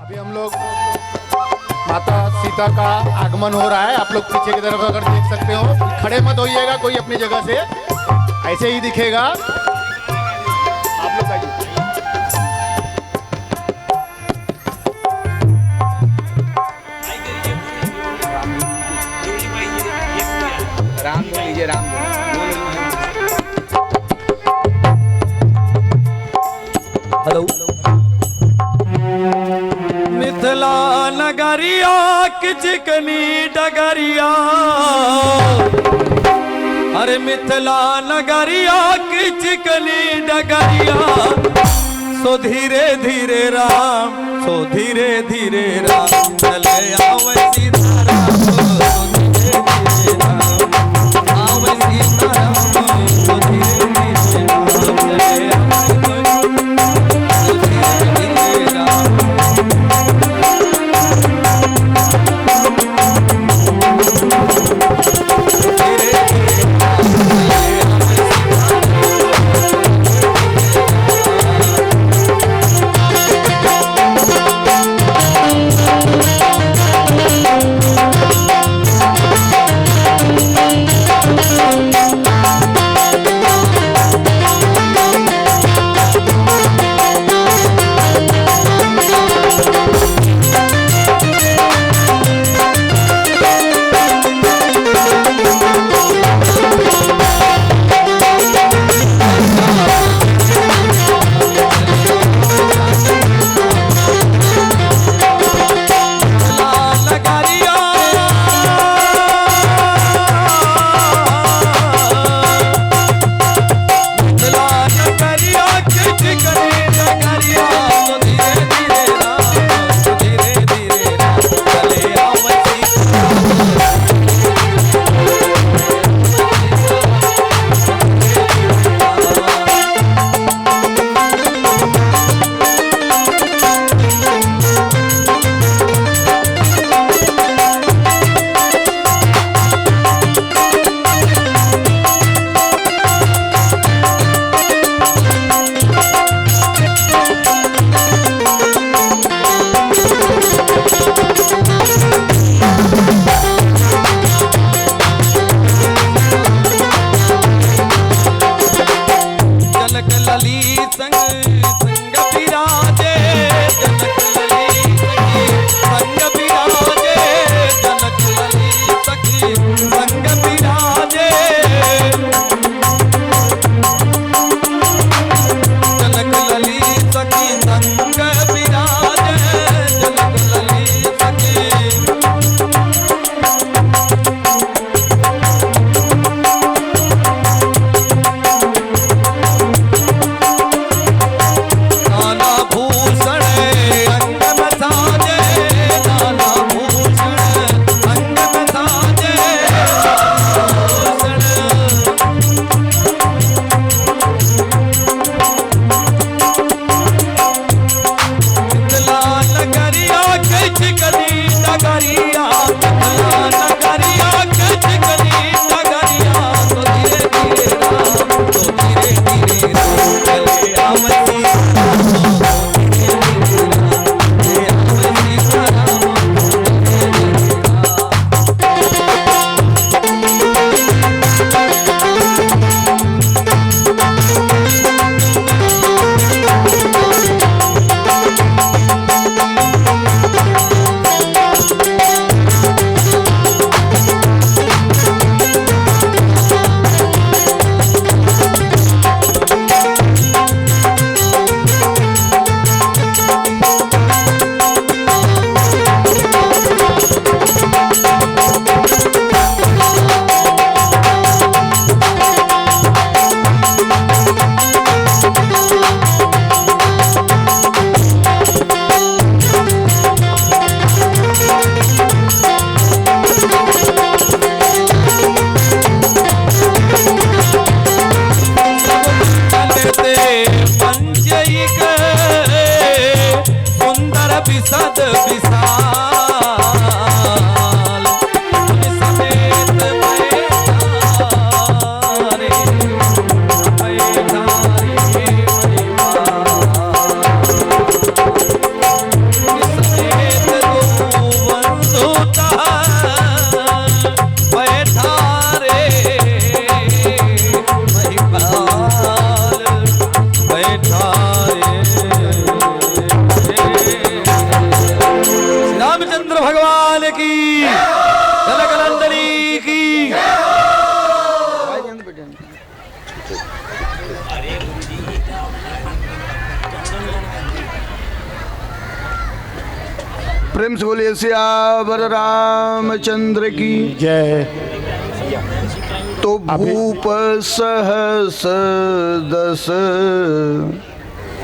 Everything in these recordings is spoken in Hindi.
अभी हम लोग माता सीता का आगमन हो रहा है। आप लोग पीछे की तरफ अगर देख सकते हो, खड़े मत होइएगा कोई अपनी जगह से, ऐसे ही दिखेगा। आप लोग आइए। राम बोल लीजिए, राम हेलो। मिथिला नगरिया की चिकनी डगरिया, अरे मिथिला नगरिया की चिकनी डगरिया, सो धीरे धीरे राम, सो धीरे धीरे राम, चले आवे सीताराम, सो धीरे धीरे राम, आवे सीताराम, सो धीरे धीरे राम, चले आवे सो धीरे धीरे राम। प्रेम से बोलिए सियावर रामचंद्र की। जय। तो भूप सहस दस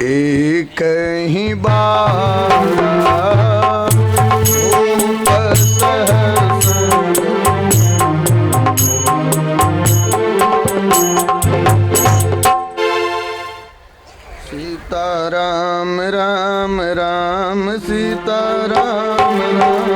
एक ही बारा, भूप सहस सीता राम राम राम सीता राम राम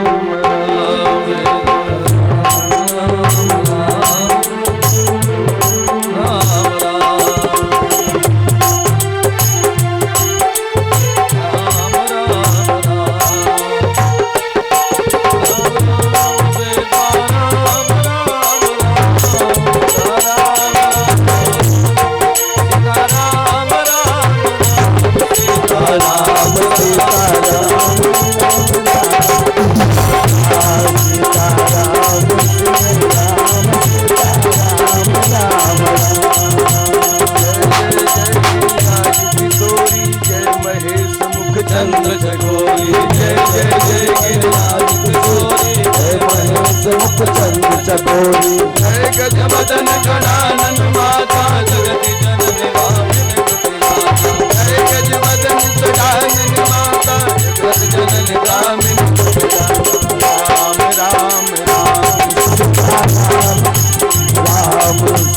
चंद्र जगोरी जय जय जय गिरिराज किशोरी जय महेश मुख चंद्र चकोरी जय गजवदन गणानन माता जगति जननी वामिन कृतिलाता जय गजवदन गणानन माता जगति जननी वामिन कृतिलाता। राम राम राम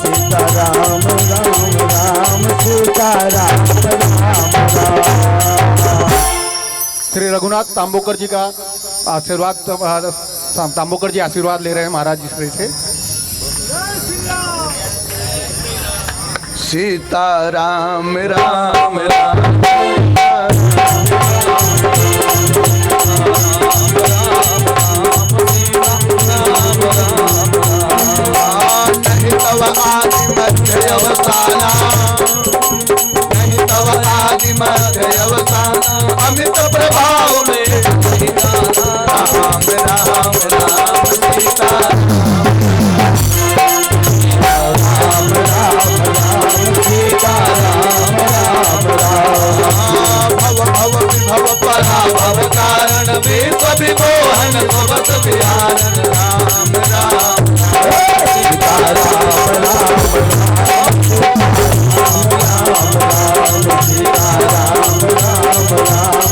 सीता राम राम राम सीता राम राम राम। श्री रघुनाथ तांबोकर जी का आशीर्वाद, तांबोकर जी आशीर्वाद ले रहे हैं महाराज जी से। सीता राम राम राम नहीं तव आदि मध्य अवसाना, नहीं तव आदि मध्य अवसाना, अमित प्रभाव में सीता राम राम राम सीता राम राम राम सीता राम राम राम। भव भव विभव पराभव कारण विश्व विमोहन भवत विहारण राम राम सीता राम राम सीता राम राम राम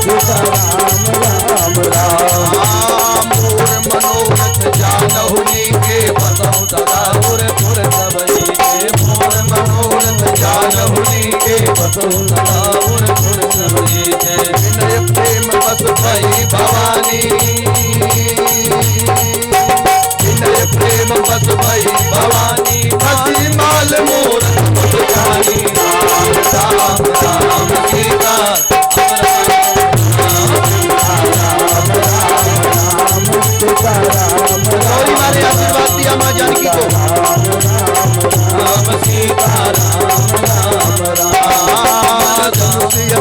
सीता राम राम राम। मोर मनोरथ जानहुनी के बसहु सदा पुर पुर सबई के, मोर मनोरथ जानहुनी के बसहु सदा पुर पुर सबई के। विनय प्रेम बस भई भवानी, विनय प्रेम बस भई भवानी, हसी माल मोर जानी राम राम राम सीता गौरी मारे आशीर्वाद दिया माँ जानकी को। राम सीता राम राम राम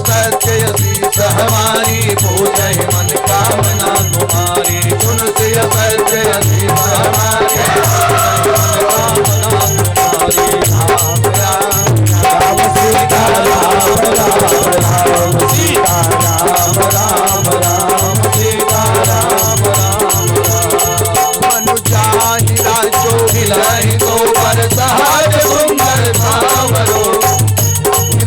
सत्य शीस हमारी पूजय मन कामना तुम्हारी, तुलसी सत्य शीस हमारी राम राम राम सीता राम राम राम सीता राम राम राम सीता राम राम राम। मनुजाहि राजो गिलाहि तो पर सहज सुंदर सावरो,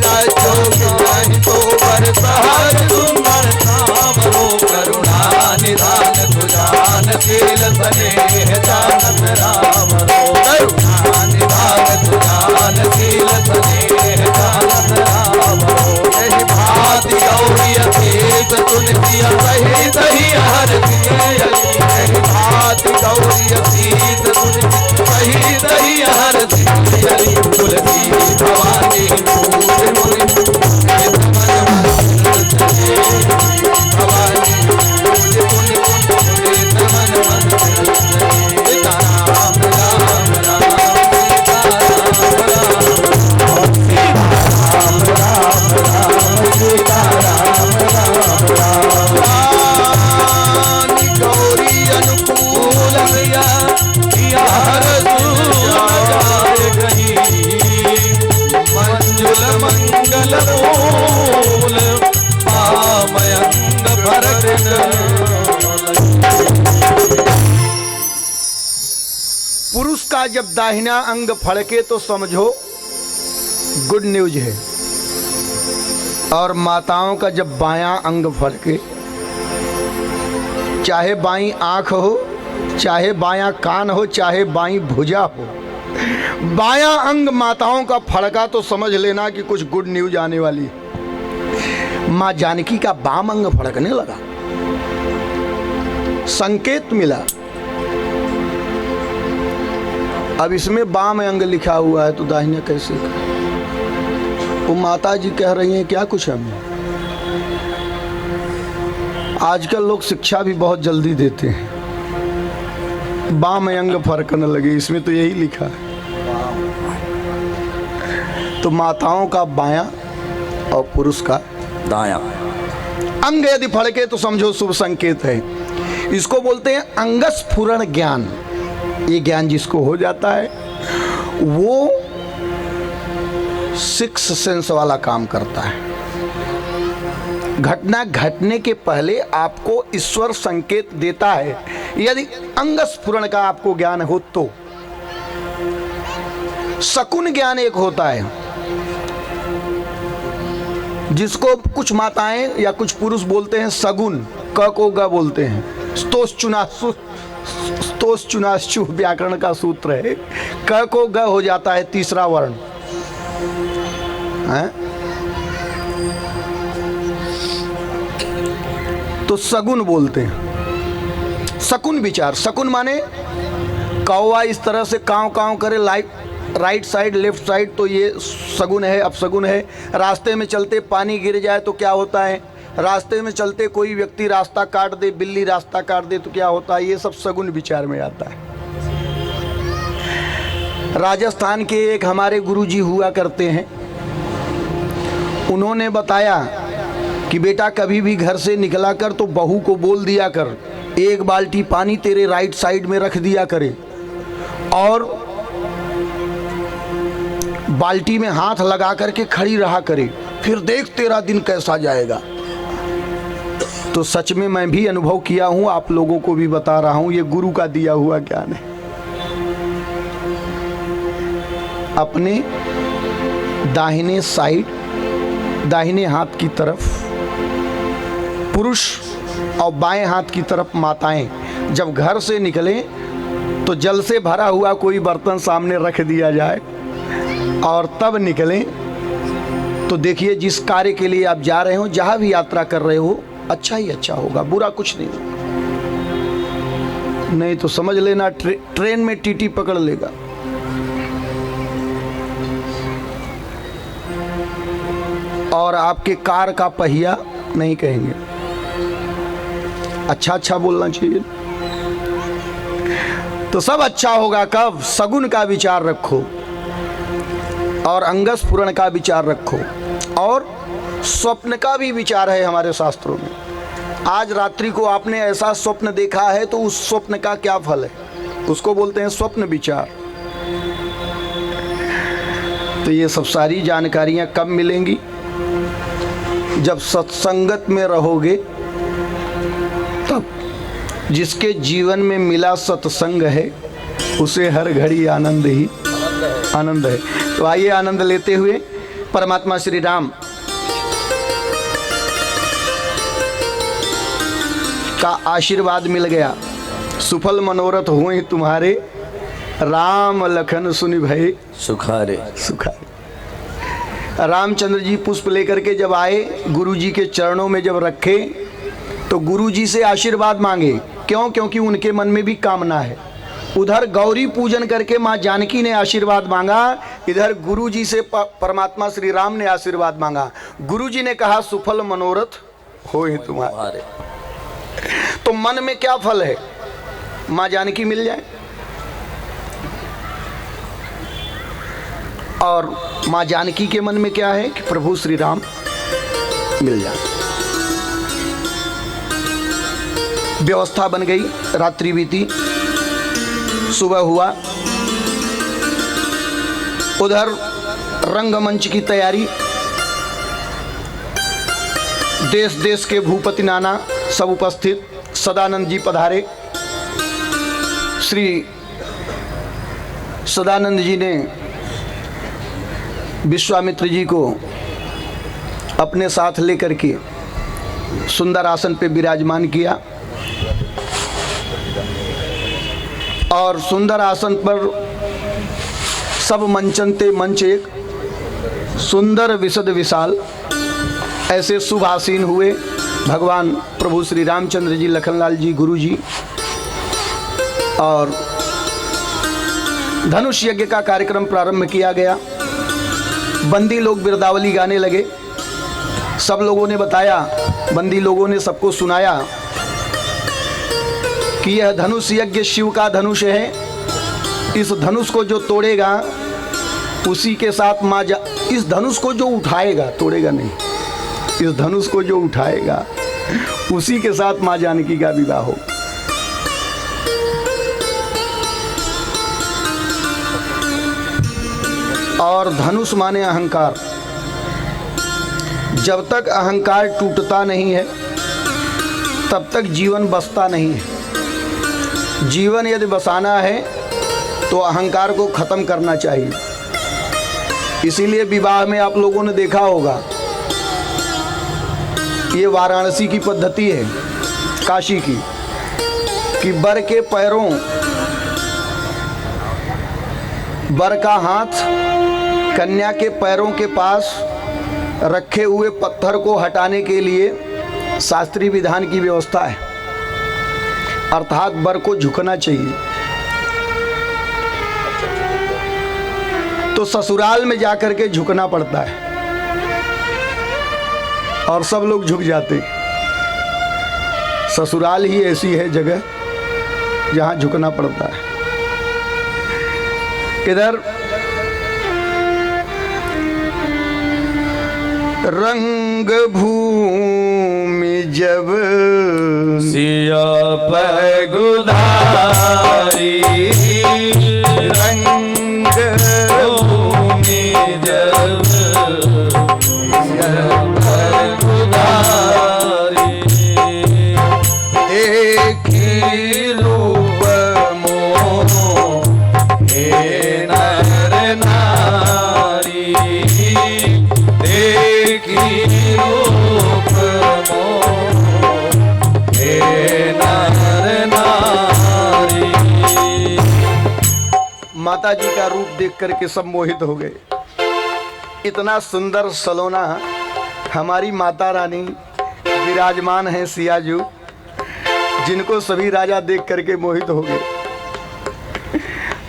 राजो गिलाहि तो पर सहज सुंदर सावरो, करुणा निधान तुजान शील स्नेह जानत राम रो, करुणा निधान तुजान शील स्नेह जानत राम रो। यही भांति गौरी अतीत तुलसी सही सही हर दिए, यही भांति गौरी अतीत तुलसी सही सही हर दिए। तुलसी भवानी पूज मुनि भवानी पूज मुनि मन मन सीता राम राम राम सीता राम राम राम। गौरी अनुकूल मंजुल मंगल मूल पामयंग भरत का जब दाहिना अंग फड़के तो समझो गुड न्यूज है, और माताओं का जब बायां अंग फड़के, चाहे बाईं आंख हो, चाहे बायां कान हो, चाहे बाईं भुजा हो, बायां अंग माताओं का फड़का तो समझ लेना कि कुछ गुड न्यूज आने वाली है। मां जानकी का बाम अंग फड़कने लगा, संकेत मिला। अब इसमें बाम अंग लिखा हुआ है तो दाहिना कैसे? वो माता जी कह रही हैं क्या कुछ हमें। आजकल लोग शिक्षा भी बहुत जल्दी देते हैं, बाम अंग फड़कने लगे, इसमें तो यही लिखा है। तो माताओं का बायां और पुरुष का दायां अंग यदि फड़के तो समझो शुभ संकेत है। इसको बोलते हैं अंगस्फुरण ज्ञान। ये ज्ञान जिसको हो जाता है वो सिक्स सेंस वाला काम करता है। घटना घटने के पहले आपको ईश्वर संकेत देता है, यदि अंगस्फुरण का आपको ज्ञान हो तो। शकुन ज्ञान एक होता है जिसको कुछ माताएं या कुछ पुरुष बोलते हैं सगुन, क को ग बोलते हैं। स्तोष चुनाश्चु व्याकरण का सूत्र है, क को ग हो जाता है तीसरा वर्ण है? तो सगुन बोलते हैं। शकुन विचार, शकुन माने कौवा इस तरह से काव काव करे राइट साइड लेफ्ट साइड, तो ये सगुन है। अब सगुन है रास्ते में चलते पानी गिर जाए तो क्या होता है, रास्ते में चलते कोई व्यक्ति रास्ता काट दे, बिल्ली रास्ता काट दे तो क्या होता है, ये सब सगुन विचार में आता है। राजस्थान के एक हमारे गुरुजी हुआ करते हैं, उन्होंने बताया कि बेटा कभी भी घर से निकला कर तो बहू को बोल दिया कर एक बाल्टी पानी तेरे राइट साइड में रख दिया करे, और बाल्टी में हाथ लगा करके खड़ी रहा करे, फिर देख तेरा दिन कैसा जाएगा। तो सच में मैं भी अनुभव किया हूं, आप लोगों को भी बता रहा हूं, ये गुरु का दिया हुआ ज्ञान है। अपने दाहिने साइड, दाहिने हाथ की तरफ पुरुष और बाएं हाथ की तरफ माताएं जब घर से निकले तो जल से भरा हुआ कोई बर्तन सामने रख दिया जाए, और तब निकलें तो देखिए जिस कार्य के लिए आप जा रहे हो, जहां भी यात्रा कर रहे हो, अच्छा ही अच्छा होगा, बुरा कुछ नहीं होगा। नहीं तो समझ लेना ट्रेन में टीटी पकड़ लेगा। और आपके कार का पहिया नहीं कहेंगे। अच्छा अच्छा बोलना चाहिए। तो सब अच्छा होगा कब? सगुन का विचार रखो और अंगस्फुरण का विचार रखो, और स्वप्न का भी विचार है हमारे शास्त्रों में। आज रात्रि को आपने ऐसा स्वप्न देखा है तो उस स्वप्न का क्या फल है, उसको बोलते हैं स्वप्न विचार। तो ये सब सारी जानकारियां कब मिलेंगी? जब सत्संगत में रहोगे तब। जिसके जीवन में मिला सत्संग है उसे हर घड़ी आनंद ही आनंद है। तो आइए आनंद लेते हुए परमात्मा श्री राम का आशीर्वाद मिल गया। सुफल मनोरथ हुए तुम्हारे, राम लखन सुनि भय सुखारे सुखारे। रामचंद्र जी पुष्प लेकर के जब आए, गुरुजी के चरणों में जब रखे तो गुरुजी से आशीर्वाद मांगे। क्यों? क्योंकि उनके मन में भी कामना है। उधर गौरी पूजन करके माँ जानकी ने आशीर्वाद मांगा, इधर गुरुजी से परमात्मा श्री राम ने आशीर्वाद मांगा। गुरुजी ने कहा सुफल मनोरथ होए तुम्हारे। तो मन में क्या फल है? माँ जानकी मिल जाए और माँ जानकी के मन में क्या है कि प्रभु श्री राम मिल जाए। व्यवस्था बन गई, रात्रि बीती, सुबह हुआ। उधर रंगमंच की तैयारी, देश देश के भूपति नाना सब उपस्थित। सदानंद जी पधारे, श्री सदानंद जी ने विश्वामित्र जी को अपने साथ लेकर के सुंदर आसन पे विराजमान किया और सुंदर आसन पर सब मंचनते मंच एक सुंदर विशद विशाल ऐसे शुभ आसीन हुए। भगवान प्रभु श्री रामचंद्र जी, लखनलाल जी, गुरु जी, और धनुष यज्ञ का कार्यक्रम प्रारंभ किया गया। बंदी लोग बिरदावली गाने लगे। सब लोगों ने बताया, बंदी लोगों ने सबको सुनाया कि यह धनुष यज्ञ शिव का धनुष है। इस धनुष को जो तोड़ेगा उसी के साथ माँ इस धनुष को जो उठाएगा, तोड़ेगा नहीं, इस धनुष को जो उठाएगा उसी के साथ माँ जानकी का विवाह हो। और धनुष माने अहंकार। जब तक अहंकार टूटता नहीं है तब तक जीवन बसता नहीं है। जीवन यदि बसाना है तो अहंकार को खत्म करना चाहिए। इसीलिए विवाह में आप लोगों ने देखा होगा, ये वाराणसी की पद्धति है, काशी की, कि वर के पैरों, वर का हाथ कन्या के पैरों के पास रखे हुए पत्थर को हटाने के लिए शास्त्रीय विधान की व्यवस्था है। अर्थात वर को झुकना चाहिए। तो ससुराल में जाकर के झुकना पड़ता है और सब लोग झुक जाते। ससुराल ही ऐसी है जगह जहां झुकना पड़ता है। इधर रंग भूमि जब सिया पे गुधारी, रंग भूमि जब सिया पे गुधारी, देखी रूप मोह हे नर नारी, देखी रूप मोह हे नर नारी। माता जी का रूप देख करके सब मोहित हो गए। इतना सुंदर सलोना हमारी माता रानी विराजमान है सियाजू, जिनको सभी राजा देख करके मोहित हो गए।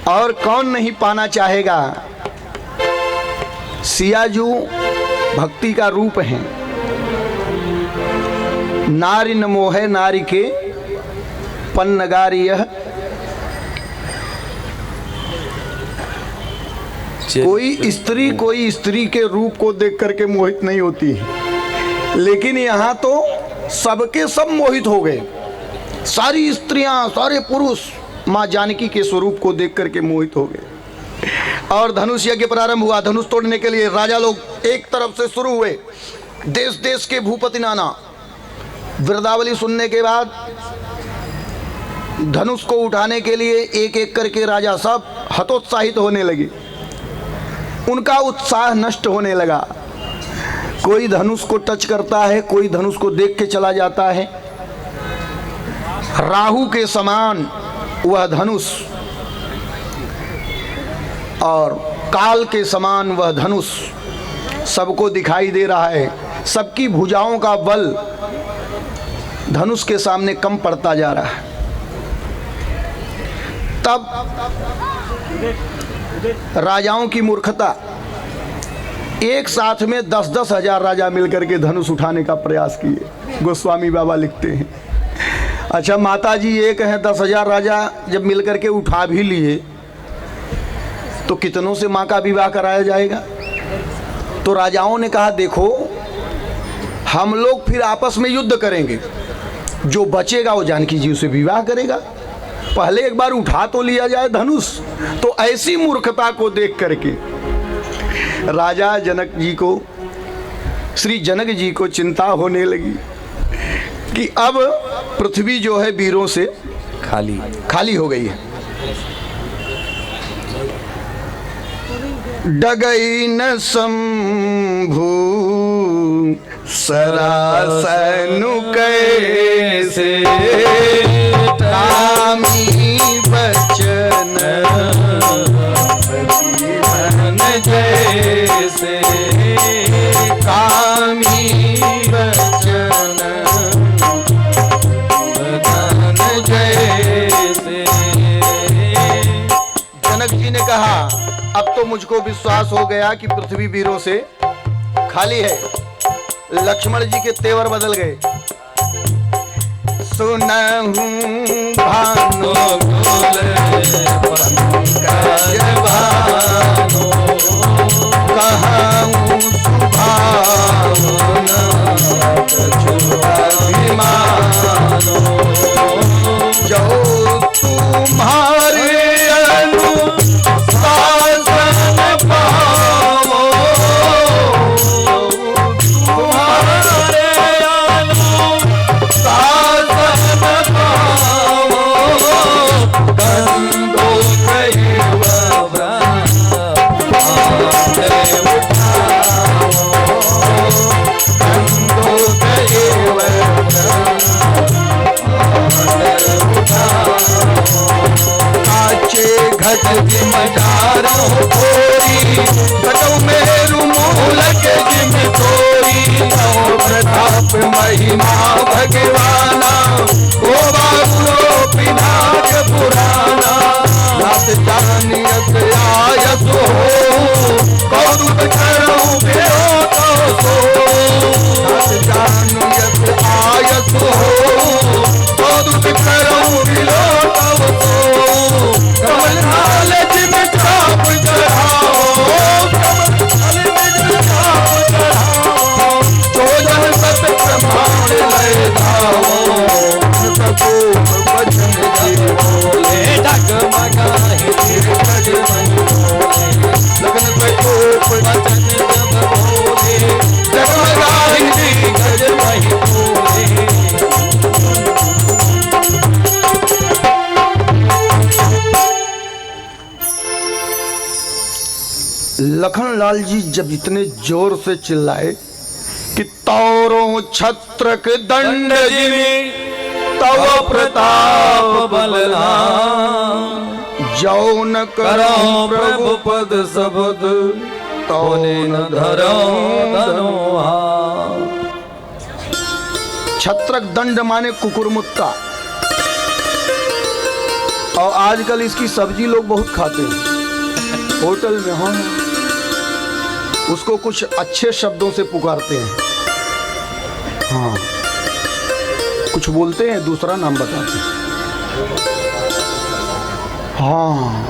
और कौन नहीं पाना चाहेगा। सियाजू भक्ति का रूप है। नारी न मोहे नारी के पन्नगारी। कोई स्त्री के रूप को देख करके मोहित नहीं होती है, लेकिन यहाँ तो सबके सब मोहित हो गए। सारी स्त्रियां, सारे पुरुष माँ जानकी के स्वरूप को देख करके मोहित हो गए। और धनुष यज्ञ प्रारंभ हुआ। धनुष तोड़ने के लिए राजा लोग एक तरफ से शुरू हुए। देश देश के भूपति नाना वृंदावली सुनने के बाद धनुष को उठाने के लिए एक एक करके राजा सब हतोत्साहित होने लगे। उनका उत्साह नष्ट होने लगा। कोई धनुष को टच करता है, कोई धनुष को देख के चला जाता है। राहु के समान वह धनुष और काल के समान वह धनुष सबको दिखाई दे रहा है। सबकी भुजाओं का बल धनुष के सामने कम पड़ता जा रहा है। तब राजाओं की मूर्खता, एक साथ में 10-10 हजार राजा मिलकर के धनुष उठाने का प्रयास किए। गोस्वामी बाबा लिखते हैं। अच्छा, माता जी एक हैं, 10,000 राजा जब मिलकर के उठा भी लिए तो कितनों से माँ का विवाह कराया जाएगा। तो राजाओं ने कहा, देखो हम लोग फिर आपस में युद्ध करेंगे, जो बचेगा वो जानकी जी से विवाह करेगा। पहले एक बार उठा तो लिया जाए धनुष। तो ऐसी मूर्खता को देख करके राजा जनक जी को, श्री जनक जी को चिंता होने लगी कि अब पृथ्वी जो है वीरों से खाली हो गई है। डगई न शंभु सरासनु कैसे कामी बचन मन जैसे कामी बचन बदन जैसे। जनक जी ने कहा अब तो मुझको विश्वास हो गया कि पृथ्वी वीरों से खाली है। लक्ष्मण जी के तेवर बदल गए। सुनहु भानु पंकज भानु कहूँ सुभावना अभिमानो जो तुम्हारे अनुशासन पावो तुम्हारे अनुशासन पावो कंदो कैव घट जिमदारों थोड़ी घटों मेरु मूलक जिम थोड़ी नौ प्रताप महिमा भगवाना गोवा गुरो पिनाक पुराना नाथ जानियत आयत हो कौतुक करो बिरो तो सो नाथ जानियत आयत हो कौतुक करो बिरो तो सो कमल हाल जिम छाप चढ़ाओ कमल हाल जिम छाप चढ़ाओ चोदन सत प्रमाण ले धाओ सको वचन जी बोले डगमगाहि दिग्गज महि बोले लगन प्रकोप वचन जब बोले जगमगाहि दिग्गज महि बोले। लखनलाल जी जब इतने जोर से चिल्लाए कि तौरों छत्रक दंड जिमि तव प्रताप बलना जौन करो करो प्रभु पद शब्द तोने न धरो धरोहा। छत्रक दंड माने कुकुरमुत्ता। और आजकल इसकी सब्जी लोग बहुत खाते हैं होटल में। हाँ, उसको कुछ अच्छे शब्दों से पुकारते हैं। हाँ, कुछ बोलते हैं दूसरा नाम बताते हैं। हाँ,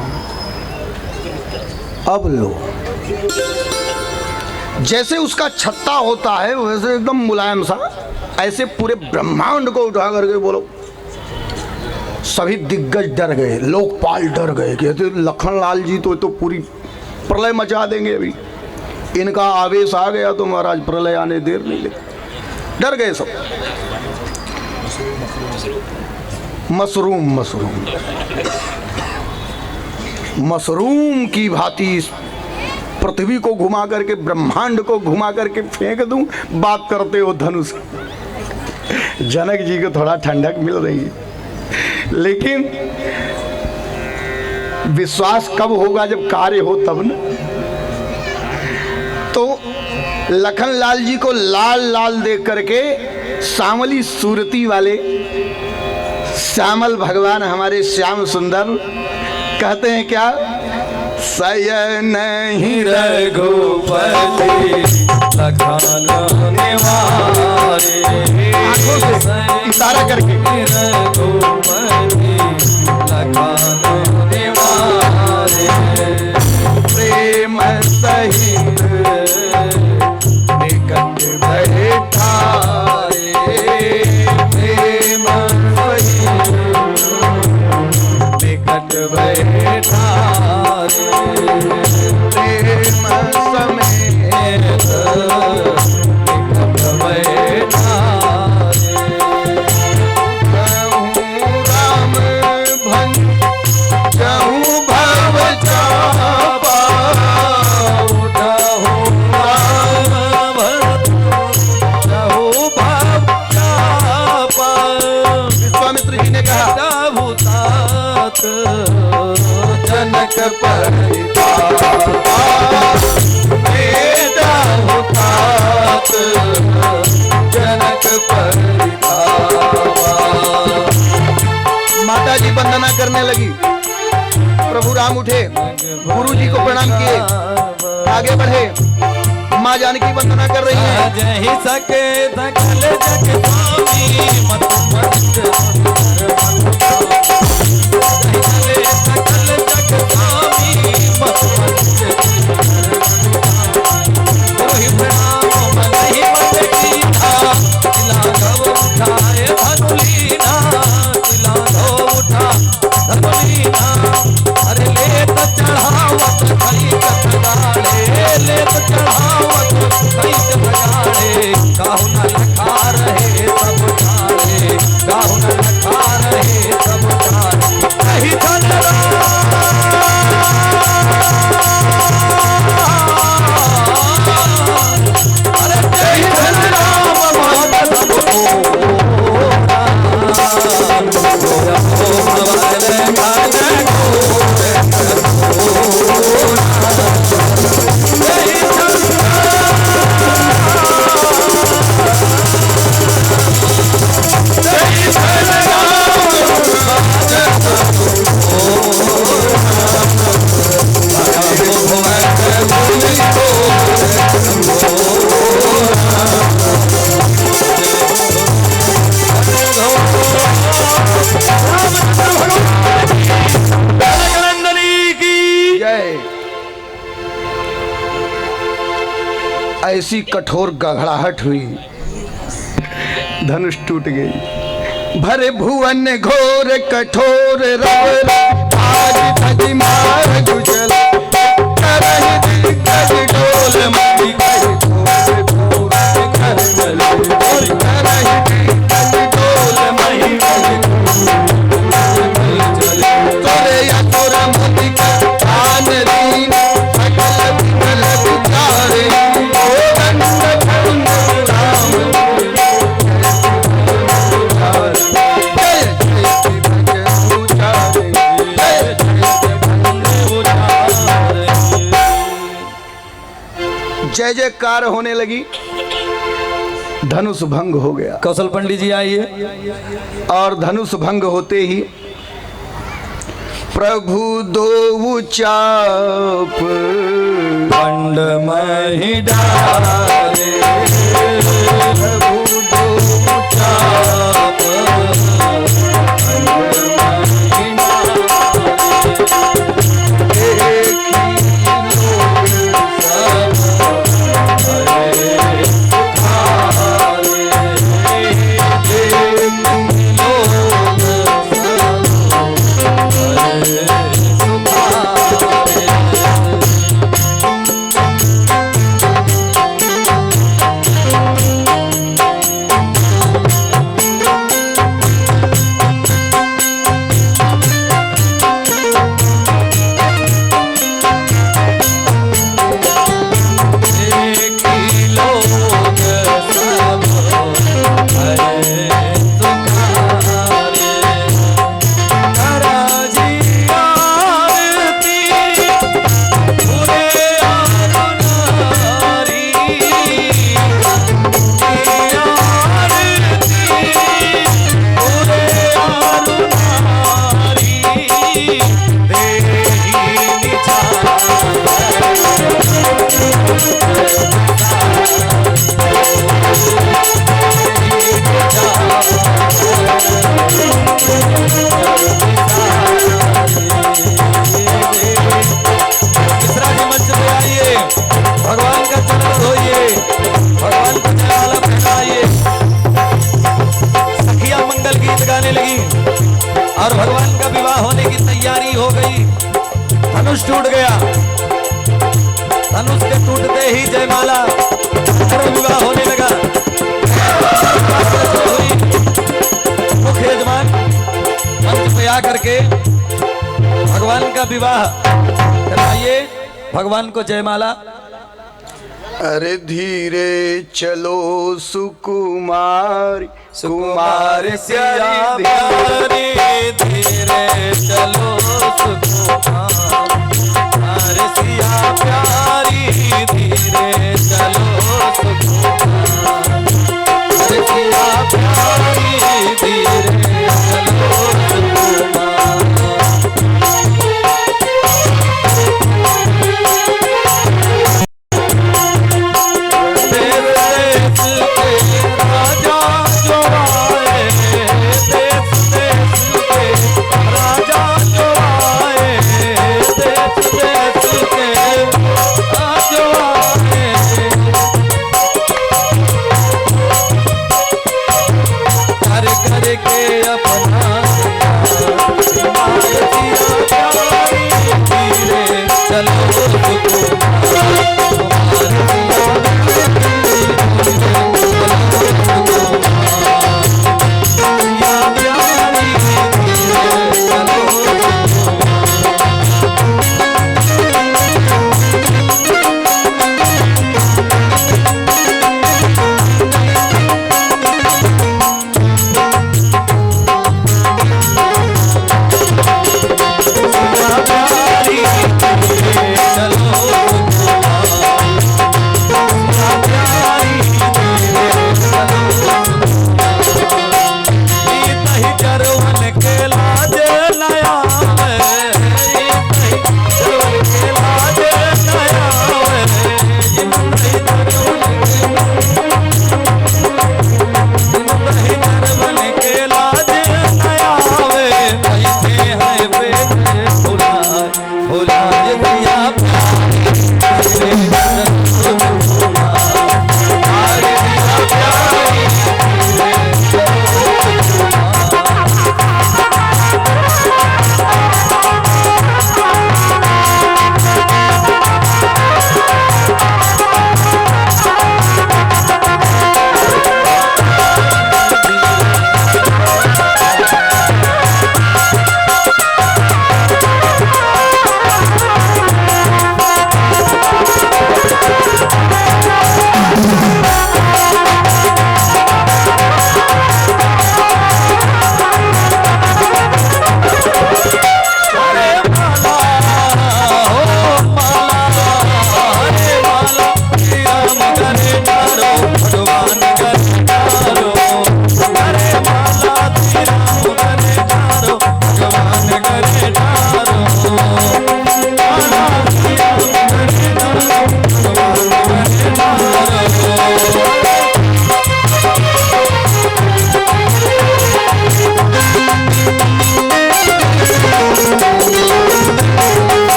अब लो जैसे उसका छत्ता होता है वैसे एकदम मुलायम सा ऐसे पूरे ब्रह्मांड को उठा करके बोलो। सभी दिग्गज डर गए, लोकपाल डर गए, कहते लखनलाल जी तो पूरी प्रलय मचा देंगे। अभी इनका आवेश आ गया तो महाराज प्रलय आने देर नहीं लगी। डर गए सब। मशरूम मशरूम मशरूम की भांति इस पृथ्वी को घुमा करके ब्रह्मांड को घुमा करके फेंक दूं, बात करते हो धनुष। जनक जी को थोड़ा ठंडक मिल रही है, लेकिन विश्वास कब होगा जब कार्य हो तब न। तो लखनलाल जी को लाल लाल देख करके श्यामली सूरती वाले श्यामल भगवान हमारे श्याम सुंदर कहते हैं क्या, सयन ही रघुपति लखन निवारे आंखों से इशारा करके रघुपति लखन निवारे प्रेम सहित निकट बैठा रे, प्रेम सहित निकट बैठा रे प्रेम समेत निकट बैठा रे बेटा हुतात जनक परिताप बेटा हुतात जनक परिताप। माता जी वंदना करने लगी। प्रभु राम उठे, गुरु जी को प्रणाम किए, आगे बढ़े। माँ जानकी वंदना कर रही है। जय सके सकल जग स्वामी मत मंद जय सकल जग स्वामी मत मंद वही प्रणाम मन ही मत कीना तिलाधव उठाए धनुलीना तिलाधव उठा धनुलीना अरे ले तो चढ़ावत खई कतगाड़े ले तो चढ़ावत खई कतगाड़े काहू न लखा रहे सब जाने काहू न लखा रहे सब जाने कही धनरा अरे कही धनरा ऐसी कठोर गड़गड़ाहट हुई, धनुष टूट गई। भरे भुवन घोर कठोर रवर आज धज मार गुजल करहि दिग्गज डोल मणि कहि घोर घोर कर चले करहि दिग्गज डोल मणि कहि चले तोरे या तोरा मोति का आन दीन सकल विकल विचारे जय जयकार होने लगी। धनुष भंग हो गया। कौशल पंडित जी आइए। और धनुष भंग होते ही प्रभु दो चाप पंड मही डाले प्रभु दो चाप और भगवान का विवाह होने की तैयारी हो गई। धनुष टूट गया। धनुष के टूटते ही जयमाला और विवाह होने लगा। मुख्य यजमान मंच पे आकर के भगवान का विवाह कराइए। भगवान को जयमाला। अरे धीरे चलो सुकुमार कुमार सिया प्यारी अरे सिया प्यारी धीरे चलो सुकुमार, अरे सिया प्यारी धीरे चलो सुकुमार। देश के राजा जो आए, देश देश के राजा जो आए, देश देश के राजा आए। कर कर के अपना प्यारी धीरे चलो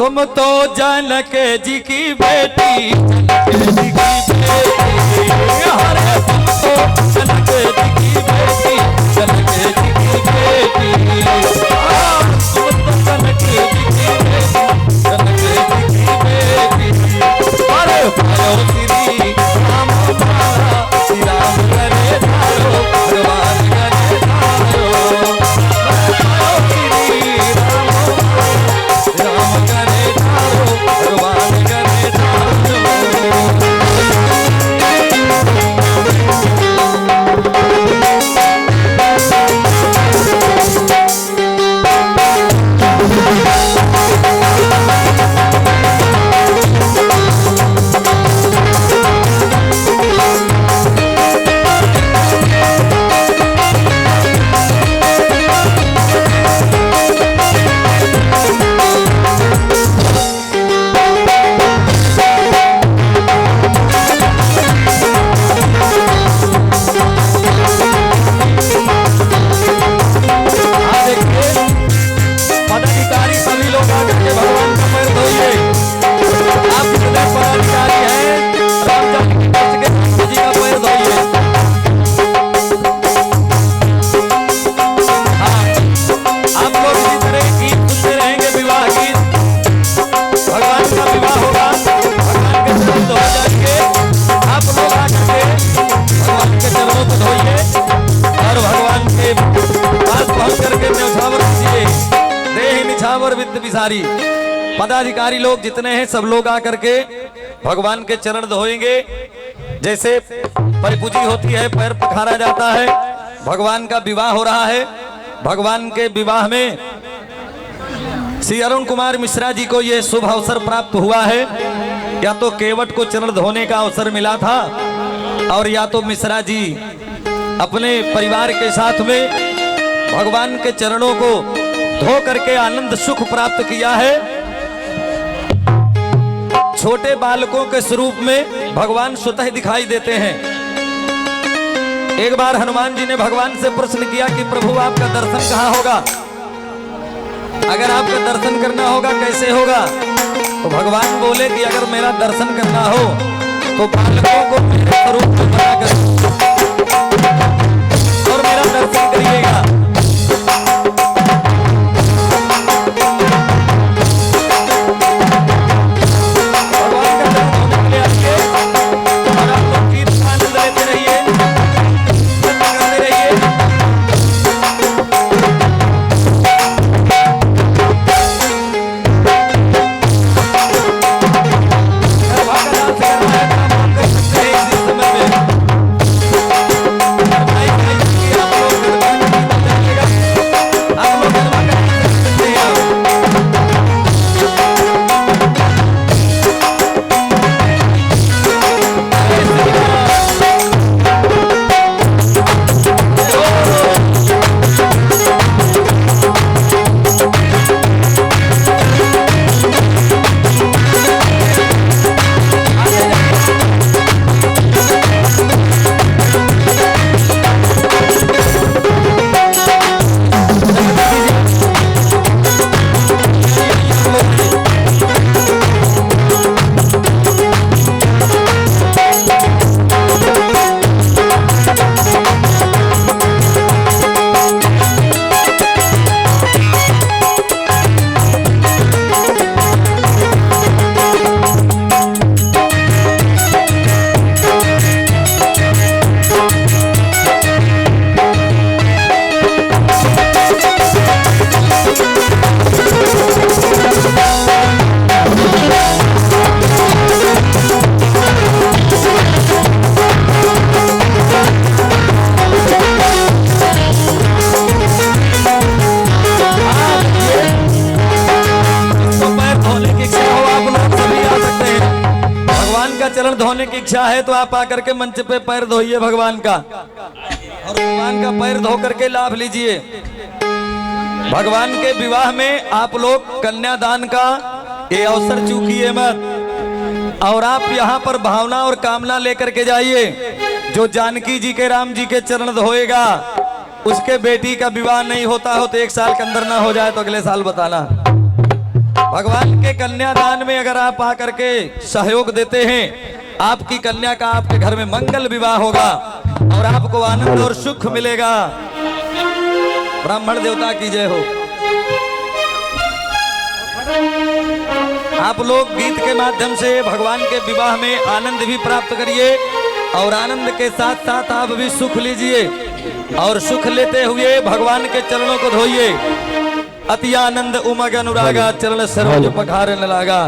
तुम तो जनक जी की बेटी, जनक जी की बेटी, हरे तुम तो जनक जी की बेटी, जनक जी की बेटी, तुम तो जनक जी की बेटी, जनक जी की बेटी, अरे भारो श्री राम हमारा, श्री राम करे धारो, भगवान करे धारो, भारो श्री राम करे धारो, भगवान करे धारो। सारी पदाधिकारी लोग जितने हैं सब लोग आकर के भगवान के चरण धोएंगे। जैसे परिपूजी होती है, पैर पखारा जाता है। भगवान का विवाह हो रहा है। भगवान के विवाह में श्री अरुण कुमार मिश्रा जी को यह शुभ अवसर प्राप्त हुआ है। या तो केवट को चरण धोने का अवसर मिला था और या तो मिश्रा जी अपने परिवार के साथ में भगवान के चरणों को धो करके आनंद सुख प्राप्त किया है। छोटे बालकों के स्वरूप में भगवान स्वतः दिखाई देते हैं। एक बार हनुमान जी ने भगवान से प्रश्न किया कि प्रभु आपका दर्शन कहाँ होगा? अगर आपका दर्शन करना होगा कैसे होगा? तो भगवान बोले कि अगर मेरा दर्शन करना हो तो बालकों को मेरे स्वरूप में बनाकर और मेरा दर्शन करिएगा। चरण धोने की इच्छा है तो आप आकर के मंच पे पैर धोइए भगवान का और भगवान का पैर धो करके लाभ लीजिए। भगवान के विवाह में आप लोग कन्यादान का ये अवसर चूकिए मत और आप यहाँ पर भावना और कामना लेकर के जाइए। जो जानकी जी के राम जी के चरण धोएगा उसके बेटी का विवाह नहीं होता हो तो 1 साल के अंदर ना हो जाए तो अगले साल बताना। भगवान के कन्यादान में अगर आप आकर के सहयोग देते हैं आपकी कन्या का आपके घर में मंगल विवाह होगा और आपको आनंद और सुख मिलेगा। ब्राह्मण देवता की जय हो। आप लोग गीत के माध्यम से भगवान के विवाह में आनंद भी प्राप्त करिए और आनंद के साथ साथ आप भी सुख लीजिए और सुख लेते हुए भगवान के चरणों को धोइए। अति आनंद उमग अनुरागा चरण सरोज पखारने लगा।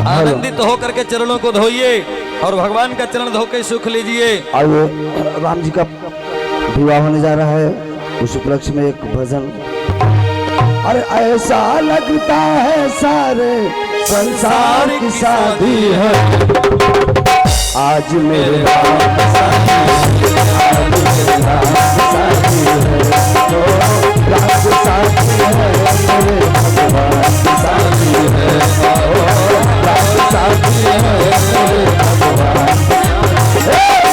आनंदित होकर के चरणों को धोइए और भगवान का चरण धो के सुख लीजिए। आइए, राम जी का विवाह होने जा रहा है, उस उपलक्ष्य में एक भजन। अरे ऐसा लगता है सारे संसार की शादी है, आज मेरे राम की शादी है, आज मेरे राम की शादी है, तो राम की शादी है, मेरे भगवान की शादी है, ओ राम की शादी है, मेरे भगवान की शादी है, राम की शादी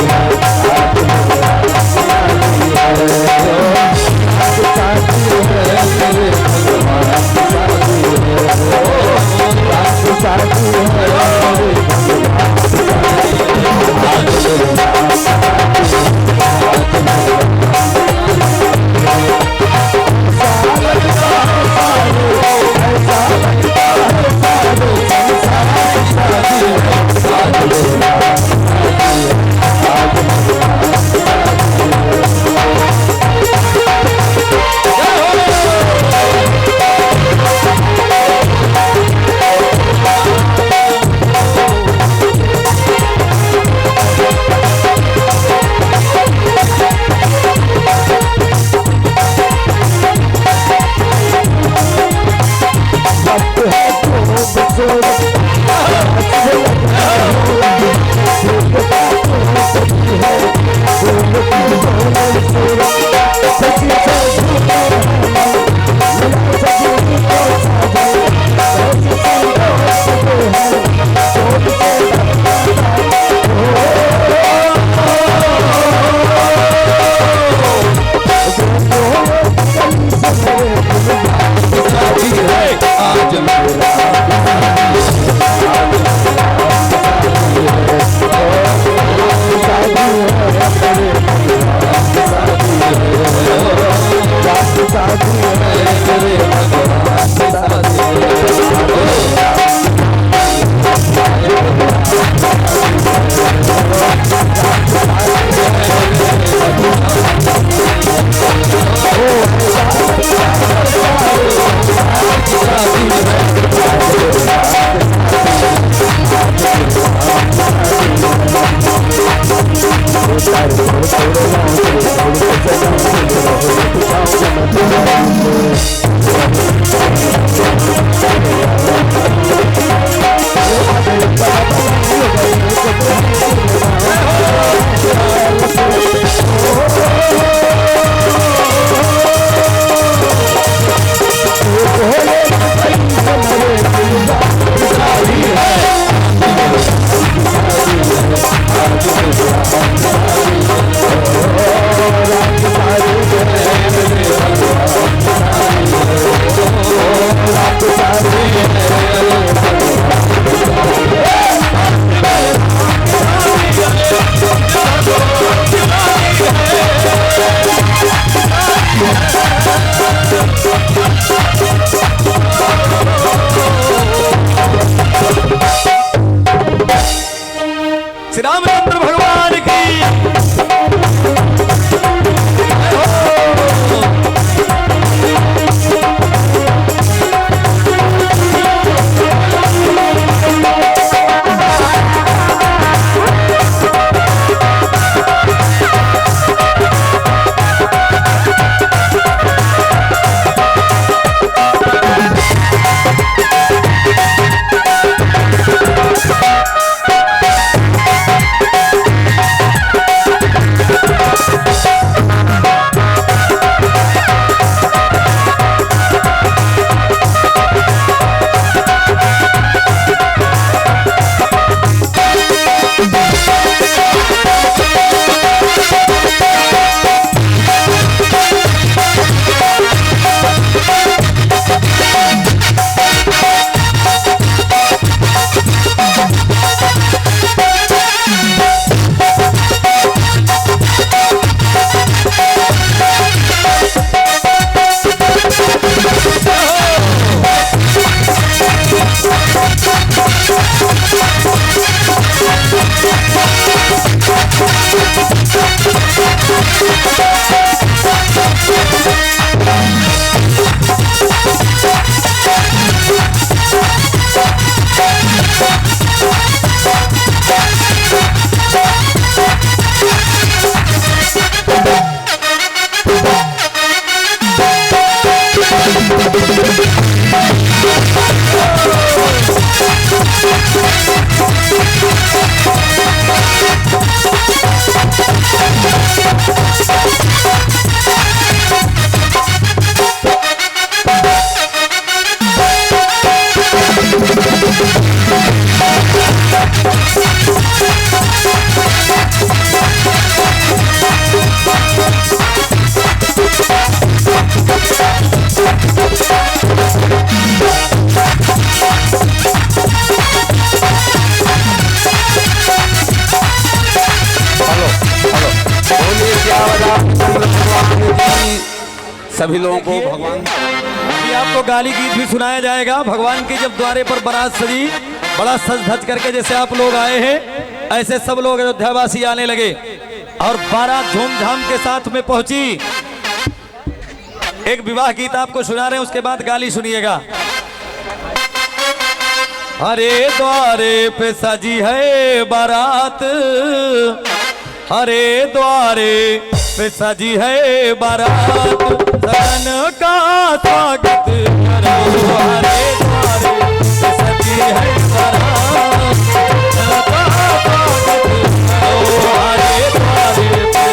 है, आज मेरे राम की शादी है, राम की शादी है, मेरे भगवान की शादी है, राम की शादी है, मेरे भगवान की शादी है। सभी लोगों को भगवान अभी आपको गाली गीत भी सुनाया जाएगा। भगवान की जब द्वारे पर बारात सजी, बड़ा सज धज करके जैसे आप लोग आए हैं, ऐसे सब लोग अयोध्यावासी आने लगे और बारात धूमधाम के साथ में पहुंची। एक विवाह गीत आपको सुना रहे हैं, उसके बाद गाली सुनिएगा। हरे द्वारे पे सजी है बारात, हरे द्वारे पे सजी है बारात, सजन का स्वागत करो। हरे द्वारे पे सजी है बारात, सजन का स्वागत करो। हरे द्वारे पे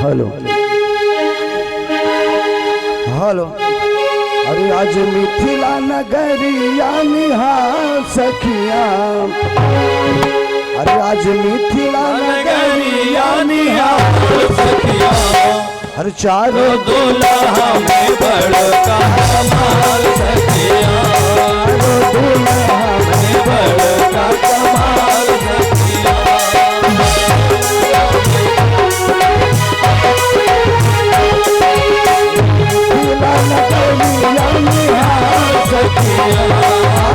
हेलो हेलो। अरे आज मिथिला नगरिया निहार सखिया, अरे आज मिथिला नगरिया निहार सखिया, हर चारों दुल्हा में बड़का कमाल सखिया, दुल्हा में बड़का कमाल सखिया। मिथिला नगरिया निहार सखिया,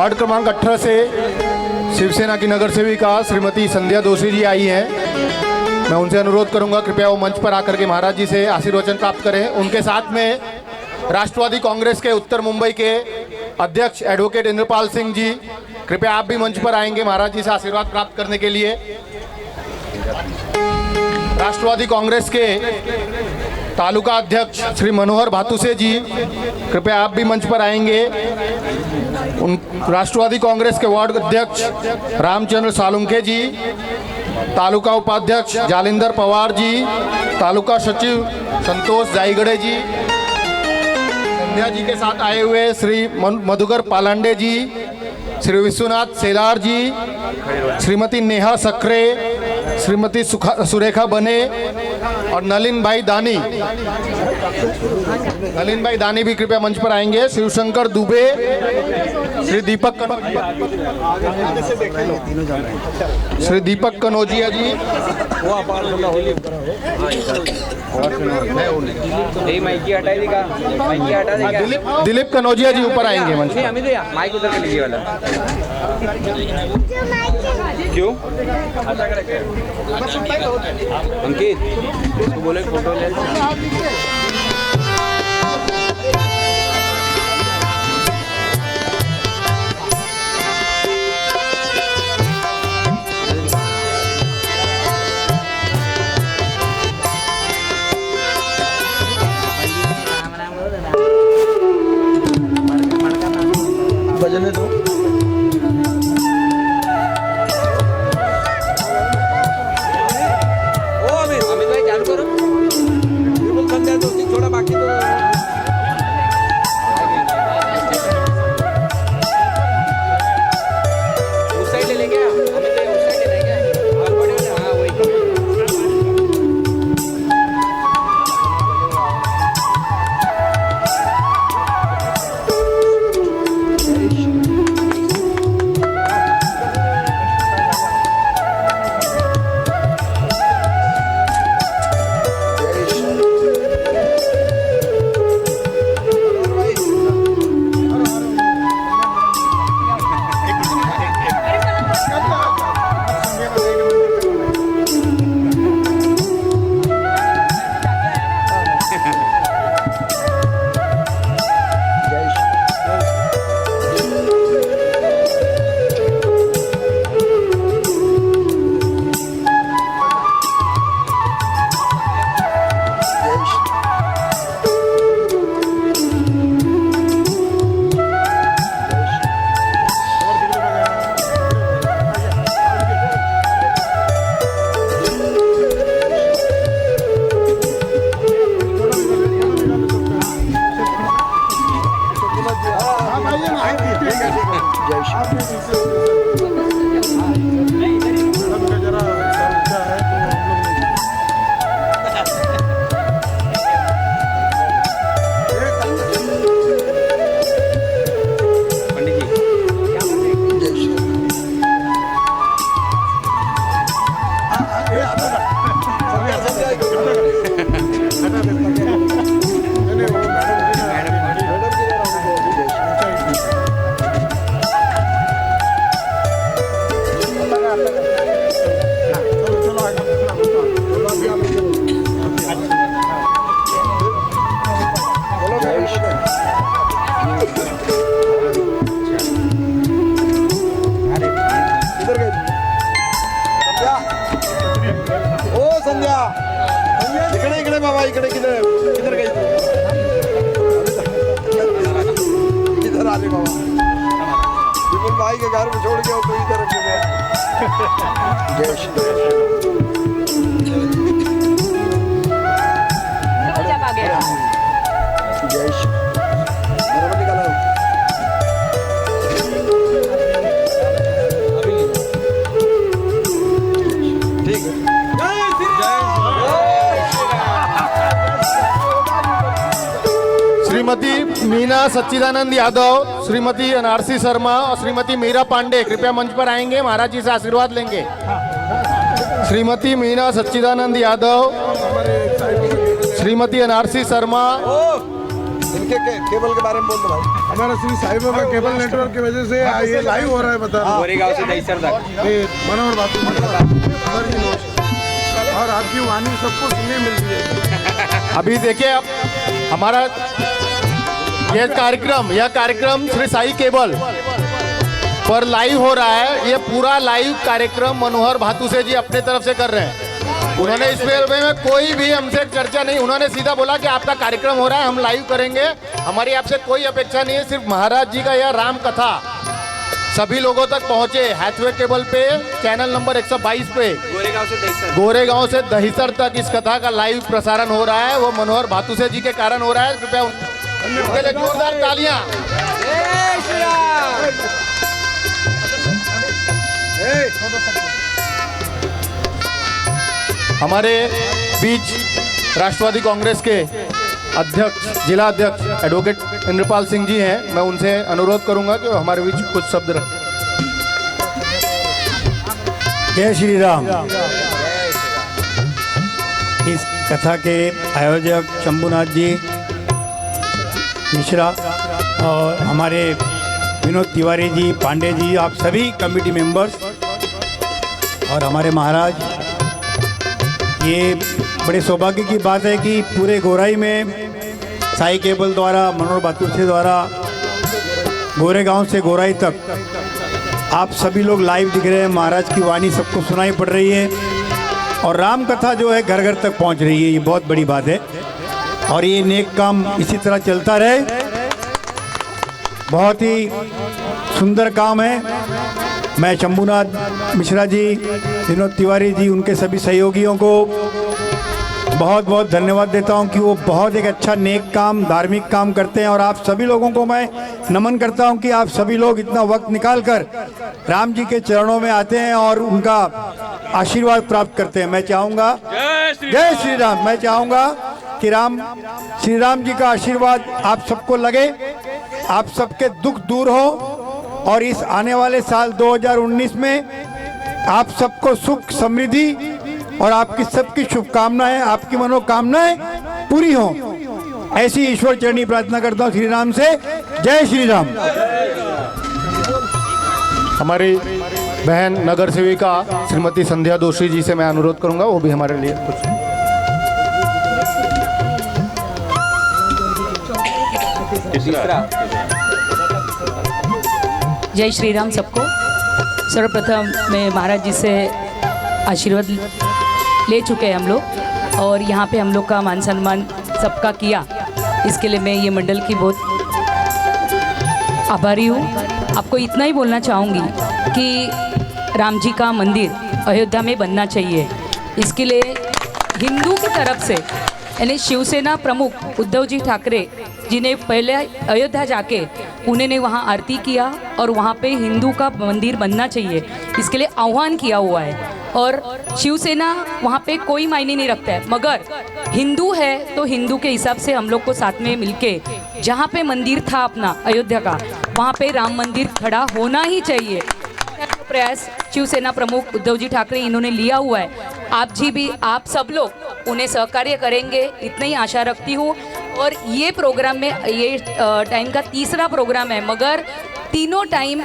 वार्ड क्रमांक 18 से शिवसेना की नगर सेविका श्रीमती संध्या दोषी जी आई हैं। मैं उनसे अनुरोध करूंगा कृपया वो मंच पर आकर के महाराज जी से आशीर्वचन प्राप्त करें। उनके साथ में राष्ट्रवादी कांग्रेस के उत्तर मुंबई के अध्यक्ष एडवोकेट इंद्रपाल सिंह जी, कृपया आप भी मंच पर आएंगे महाराज जी से आशीर्वाद प्राप्त करने के लिए। राष्ट्रवादी कांग्रेस के तालुका अध्यक्ष श्री मनोहर भातुसे जी, कृपया आप भी मंच पर आएंगे। उन राष्ट्रवादी कांग्रेस के वार्ड अध्यक्ष रामचंद्र सालुंके जी, तालुका उपाध्यक्ष जालिंदर पवार जी, तालुका सचिव संतोष जाईगड़े जी, संध्या जी के साथ आए हुए श्री मधुकर पालांडे जी, श्री विश्वनाथ सेलार जी, श्रीमती नेहा सक्रे, श्रीमती सुरेखा बने और नलिन भाई दानी भी कृपया मंच पर आएंगे। शिवशंकर दुबे, श्री दीपक कनौजिया जी, माइकी हटाई देगा, माइकी हटा देगा। दिलीप कनौजिया जी ऊपर आएंगे मंच पर। अमित भैया माइक उधर के लीजिए वाला। क्यों अंकित उसको बोले फोटो ले। बजने दो। अमित भाई चालू करो। बिल्कुल संध्या दो थोड़ा बाकी तो उस साइड ले लेंगे। अमित भाई उस साइड ले लेंगे और बड़े वाले। हाँ वही इकडे बाबा इकडे किधर गई इधर आले बाबा विपुल भाई के घर में छोड़ के तो इधर रखे गए। जय श्री जय श्री मेरा निकाला ठीक है। श्रीमती मीना सच्चिदानंद यादव, श्रीमती अनारसी शर्मा और श्रीमती मीरा पांडे कृपया मंच पर आएंगे, महाराज जी से आशीर्वाद लेंगे। श्रीमती मीना सच्चिदानंद यादव, श्रीमती अनारसी शर्मा, इनके केबल के बारे में बोल दो भाई। हमारा श्री साई बाबा केबल नेटवर्क की वजह से ये लाइव हो रहा है, बता रहा हूँ। गोरेगांव से दहीसर तक ये मनोहर बापू और आपकी वाणी सबको सुनने मिल रही है। अभी देखिए अब हमारा यह कार्यक्रम श्री साई केबल पर लाइव हो रहा है। ये पूरा लाइव कार्यक्रम मनोहर भातुसे जी अपने तरफ से कर रहे हैं। उन्होंने इस बारे में कोई भी हमसे चर्चा नहीं, उन्होंने सीधा बोला कि आपका कार्यक्रम हो रहा है, हम लाइव करेंगे, हमारी आपसे कोई अपेक्षा नहीं है। सिर्फ महाराज जी का यह राम कथा सभी लोगों तक पहुंचे। हैथवे केबल पे चैनल नंबर 122 पे गोरेगांव से दहीसर तक इस कथा का लाइव प्रसारण हो रहा है। वो मनोहर भातुसे जी के कारण हो रहा है। कृपया उनके लिए जोरदार तालियां। हमारे बीच राष्ट्रवादी कांग्रेस के अध्यक्ष, जिला अध्यक्ष एडवोकेट इंद्रपाल सिंह जी हैं। मैं उनसे अनुरोध करूंगा कि वो हमारे बीच कुछ शब्द रखें। जय श्री राम। इस कथा के आयोजक शंभुनाथ जी मिश्रा और हमारे विनोद तिवारी जी, पांडे जी, आप सभी कमेटी मेंबर्स और हमारे महाराज, ये बड़े सौभाग्य की बात है कि पूरे गोराई में साई केबल द्वारा, मनोहर भातुसे द्वारा गोरेगांव से गोराई तक आप सभी लोग लाइव दिख रहे हैं। महाराज की वाणी सबको सुनाई पड़ रही है और राम कथा जो है घर घर तक पहुंच रही है। ये बहुत बड़ी बात है और ये नेक काम इसी तरह चलता रहे। बहुत ही सुंदर काम है। मैं शंभुनाथ मिश्रा जी, विनोद तिवारी जी, उनके सभी सहयोगियों को बहुत बहुत धन्यवाद देता हूं कि वो बहुत एक अच्छा नेक काम, धार्मिक काम करते हैं। और आप सभी लोगों को मैं नमन करता हूं कि आप सभी लोग इतना वक्त निकालकर राम जी के चरणों में आते हैं और उनका आशीर्वाद प्राप्त करते हैं। मैं चाहूँगा, जय श्री राम, मैं चाहूँगा कि श्री राम जी का आशीर्वाद आप सबको लगे, आप सबके दुख दूर हो और इस आने वाले साल 2019 में आप सबको सुख, समृद्धि और आपकी सबकी शुभकामनाएं, आपकी मनोकामनाएं पूरी हों, ऐसी ईश्वर चरणी प्रार्थना करता हूं श्री राम से। जय श्री राम। हमारी बहन नगर सेविका श्रीमती संध्या दोषी जी से मैं अनुरोध करूंगा, वो भी हमारे लिए कुछ। जय श्री राम सबको। सर्वप्रथम मैं महाराज जी से आशीर्वाद ले चुके हैं हम लोग और यहाँ पे हम लोग का मान सम्मान सबका किया, इसके लिए मैं ये मंडल की बहुत आभारी हूँ। आपको इतना ही बोलना चाहूँगी कि राम जी का मंदिर अयोध्या में बनना चाहिए। इसके लिए हिंदू की तरफ से यानी शिवसेना प्रमुख उद्धव जी ठाकरे जी ने पहले अयोध्या जाके उन्होंने वहाँ आरती किया और वहाँ पे हिंदू का मंदिर बनना चाहिए, इसके लिए आह्वान किया हुआ है। और शिवसेना वहाँ पे कोई मायने नहीं रखता है, मगर हिंदू है तो हिंदू के हिसाब से हम लोग को साथ में मिलके जहाँ पे मंदिर था अपना अयोध्या का, वहाँ पे राम मंदिर खड़ा होना ही चाहिए। प्रयास शिवसेना प्रमुख उद्धव जी ठाकरे इन्होंने लिया हुआ है। आप सब लोग उन्हें सहकार्य करेंगे, इतनी ही आशा रखती हूँ। और ये प्रोग्राम में ये टाइम का तीसरा प्रोग्राम है, मगर तीनों टाइम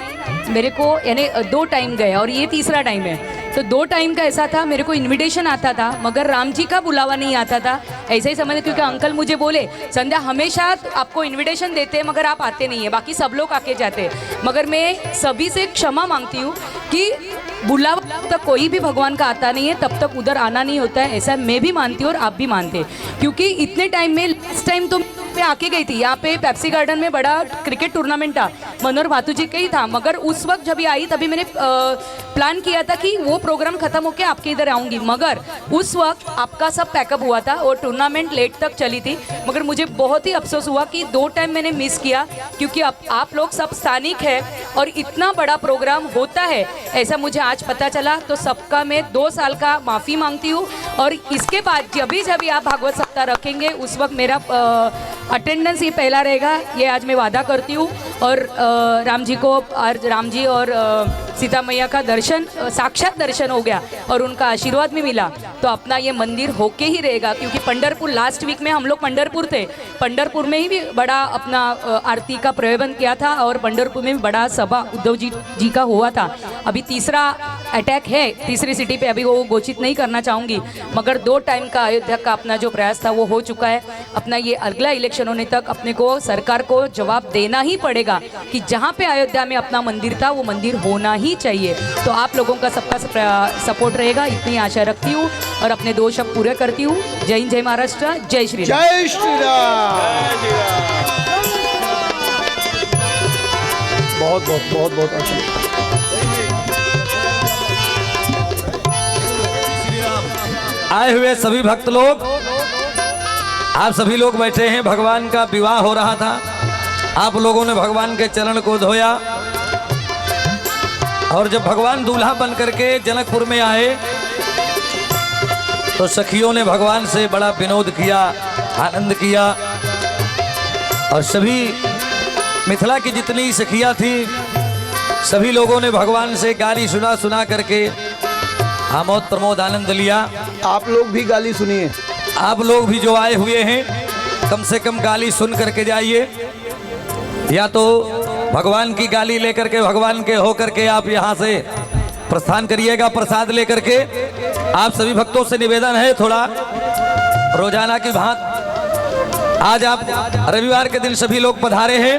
मेरे को यानी 2 टाइम गए और ये तीसरा टाइम है। तो 2 टाइम का ऐसा था, मेरे को इनविटेशन आता था मगर राम जी का बुलावा नहीं आता था, ऐसे ही समझ। क्योंकि अंकल मुझे बोले संध्या हमेशा आपको इनविटेशन देते हैं मगर आप आते नहीं है, बाकी सब लोग आके जाते हैं। मगर मैं सभी से क्षमा मांगती हूँ कि बुलावा तक कोई भी भगवान का आता नहीं है, तब तक उधर आना नहीं होता है, ऐसा मैं भी मानती हूँ और आप भी मानते हैं। क्योंकि इतने टाइम में लास्ट टाइम तो मैं आके गई थी, यहाँ पे पेप्सी गार्डन में बड़ा क्रिकेट टूर्नामेंट था, मनोहर भातु जी का ही था, मगर उस वक्त जब ये आई तभी मैंने प्लान किया था कि वो प्रोग्राम खत्म होकर आपके इधर आऊँगी, मगर उस वक्त आपका सब पैकअप हुआ था और टूर्नामेंट लेट तक चली थी। मगर मुझे बहुत ही अफसोस हुआ कि 2 टाइम मैंने मिस किया, क्योंकि आप लोग सब स्थानिक है और इतना बड़ा प्रोग्राम होता है ऐसा मुझे आज पता चला। तो सबका मैं 2 साल का माफ़ी मांगती हूँ और इसके बाद जब भी आप भागवत सप्ताह रखेंगे उस वक्त मेरा अटेंडेंस ये पहला रहेगा, ये आज मैं वादा करती हूँ। और राम जी को, राम जी और सीता मैया का दर्शन, साक्षात दर्शन हो गया और उनका आशीर्वाद भी मिला, तो अपना ये मंदिर होके ही रहेगा। क्योंकि पंढरपुर, लास्ट वीक में हम लोग पंढरपुर थे, पंढरपुर में ही भी बड़ा अपना आरती का प्रबंध किया था और पंढरपुर में भी बड़ा सभा उद्धव जी का हुआ था। अभी तीसरा अटैक है तीसरी सिटी पे, अभी वो घोषित नहीं करना चाहूँगी, मगर 2 टाइम का अयोध्या का अपना जो प्रयास था वो हो चुका है। अपना ये अगला इलेक्शन होने तक अपने को, सरकार को जवाब देना ही पड़ेगा कि जहाँ पे अयोध्या में अपना मंदिर था वो मंदिर होना ही चाहिए। तो आप लोगों का सबका सपोर्ट रहेगा, इतनी आशा रखती हूँ और अपने 2 शब्द पूरे करती हूँ। जय हिंद, जय महाराष्ट्र, जय श्री राम। जय श्री राम। बहुत बहुत बहुत बहुत आशीर्वाद। आए हुए सभी भक्त लोग, आप सभी लोग बैठे हैं, भगवान का विवाह हो रहा था, आप लोगों ने भगवान के चरण को धोया और जब भगवान दूल्हा बन करके जनकपुर में आए तो सखियों ने भगवान से बड़ा विनोद किया, आनंद किया और सभी मिथिला की जितनी सखियां थी सभी लोगों ने भगवान से गाली सुना करके आमोद प्रमोद आनंद लिया। आप लोग भी गाली सुनिए, आप लोग भी जो आए हुए हैं कम से कम गाली सुन करके जाइए, या तो भगवान की गाली लेकर के, भगवान के होकर के आप यहाँ से प्रस्थान करिएगा प्रसाद लेकर के। आप सभी भक्तों से निवेदन है, थोड़ा रोजाना की भांति आज आप रविवार के दिन सभी लोग पधारे हैं,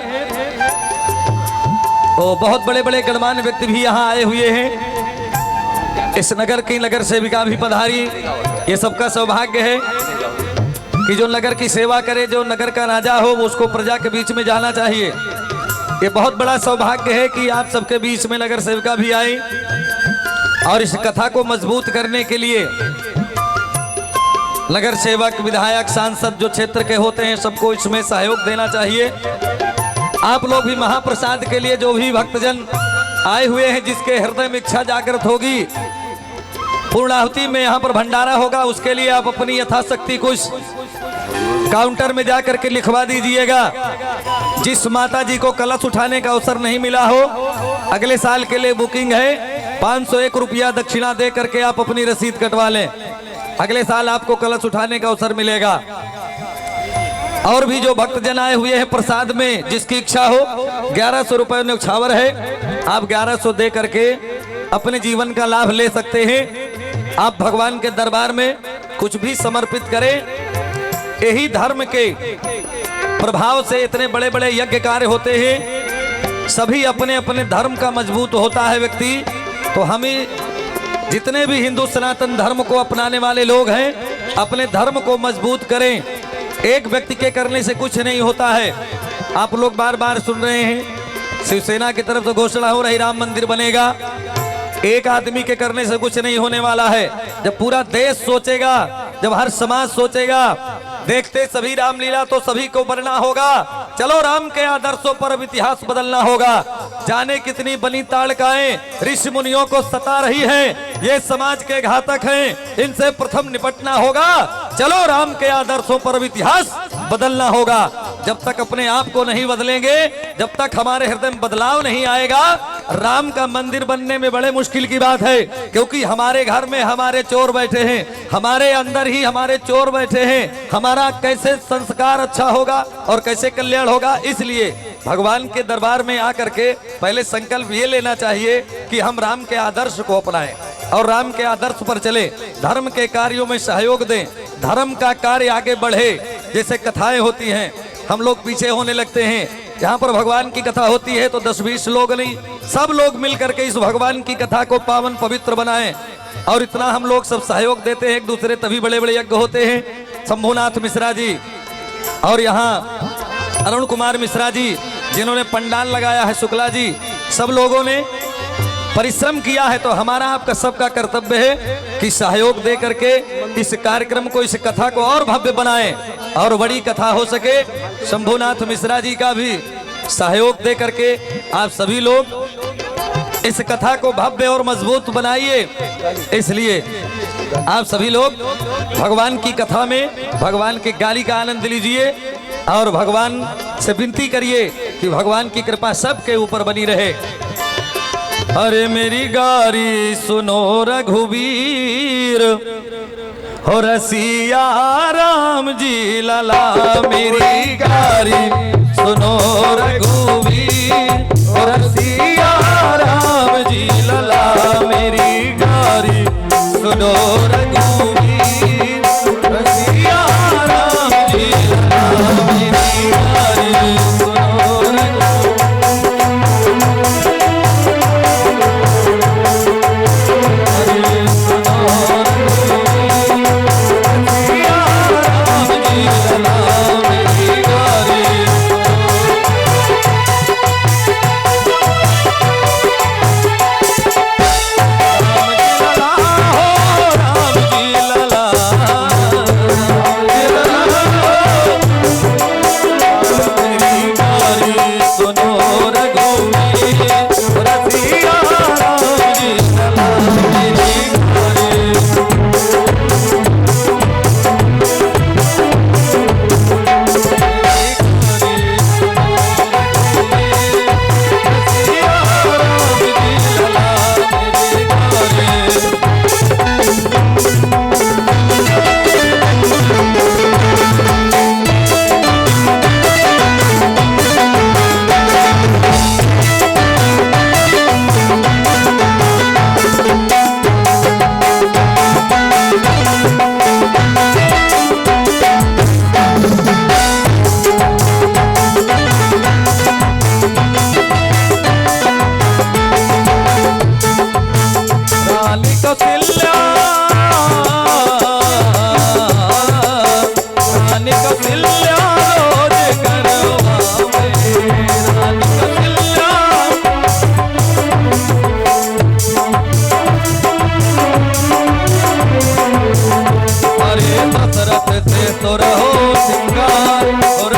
तो बहुत बड़े बड़े गणमान्य व्यक्ति भी यहाँ आए हुए हैं। इस नगर की नगर सेविका भी पधारी, ये सबका सौभाग्य है कि जो नगर की सेवा करे, जो नगर का राजा हो वो उसको प्रजा के बीच में जाना चाहिए। ये बहुत बड़ा सौभाग्य है कि आप सबके बीच में नगर सेविका भी आई और इस कथा को मजबूत करने के लिए नगर सेवक, विधायक, सांसद जो क्षेत्र के होते हैं सबको इसमें सहयोग देना चाहिए। आप लोग भी महाप्रसाद के लिए जो भी भक्तजन आए हुए हैं, जिसके हृदय में इच्छा जागृत होगी, पूर्णाहुति में यहाँ पर भंडारा होगा, उसके लिए आप अपनी यथाशक्ति कुछ काउंटर में जाकर के लिखवा दीजिएगा। जिस माता जी को कलश उठाने का अवसर नहीं मिला हो, अगले साल के लिए बुकिंग है, 501 रुपया दक्षिणा दे करके आप अपनी रसीद कटवा लें, अगले साल आपको कलश उठाने का अवसर मिलेगा। और भी जो भक्तजन आए हुए हैं प्रसाद में, जिसकी इच्छा हो, 1100 रुपये न्यौछावर है, आप 1100 दे करके अपने जीवन का लाभ ले सकते हैं। आप भगवान के दरबार में कुछ भी समर्पित करें, यही धर्म के प्रभाव से इतने बड़े बड़े यज्ञ कार्य होते हैं। सभी अपने अपने धर्म का मजबूत होता है व्यक्ति, तो हमें जितने भी हिंदू सनातन धर्म को अपनाने वाले लोग हैं, अपने धर्म को मजबूत करें। एक व्यक्ति के करने से कुछ नहीं होता है। आप लोग बार बार सुन रहे हैं, शिवसेना की तरफ से घोषणा हो रही राम मंदिर बनेगा। एक आदमी के करने से कुछ नहीं होने वाला है। जब पूरा देश सोचेगा, जब हर समाज सोचेगा, देखते सभी रामलीला तो सभी को बनना होगा। चलो राम के आदर्शों पर अब इतिहास बदलना होगा। जाने कितनी बनी ताड़काएं ऋषि मुनियों को सता रही हैं, ये समाज के घातक हैं, इनसे प्रथम निपटना होगा। चलो राम के आदर्शों पर अब इतिहास बदलना होगा। जब तक अपने आप को नहीं बदलेंगे, जब तक हमारे हृदय में बदलाव नहीं आएगा, राम का मंदिर बनने में बड़े मुश्किल की बात है। क्योंकि हमारे घर में हमारे चोर बैठे हैं, हमारे अंदर ही हमारे चोर बैठे हैं। हमारा कैसे संस्कार अच्छा होगा और कैसे कल्याण होगा। इसलिए भगवान के दरबार में आकर के पहले संकल्प ये लेना चाहिए कि हम राम के आदर्श को अपनाएं और राम के आदर्श पर चले, धर्म के कार्यों में सहयोग दें, धर्म का कार्य आगे बढ़े। जैसे कथाएं होती हैं, हम लोग पीछे होने लगते हैं। जहाँ पर भगवान की कथा होती है तो 10-20 लोग नहीं, सब लोग मिलकर के इस भगवान की कथा को पावन पवित्र बनाएं। और इतना हम लोग सब सहयोग देते हैं एक दूसरे, तभी बड़े बड़े यज्ञ होते हैं। शंभुनाथ मिश्रा जी और यहाँ अरुण कुमार मिश्रा जी जिन्होंने पंडाल लगाया है, शुक्ला जी, सब लोगों ने परिश्रम किया है। तो हमारा आपका सबका कर्तव्य है कि सहयोग दे करके इस कार्यक्रम को, इस कथा को और भव्य बनाएं और बड़ी कथा हो सके। शंभुनाथ मिश्रा जी का भी सहयोग दे करके आप सभी लोग इस कथा को भव्य और मजबूत बनाइए। इसलिए आप सभी लोग भगवान की कथा में भगवान की गाली का आनंद लीजिए। और भगवान से विनती करिए कि भगवान की कृपा सबके ऊपर बनी रहे। अरे मेरी गारी सुनो रघुवीर हो रसिया राम जी लला, मेरी गारी सुनो रघुवीर हो रसिया राम जी लला, मेरी गारी सुनो रघुवीर रसिया राम जी लला, मेरी गारी सुनो रघुवीर।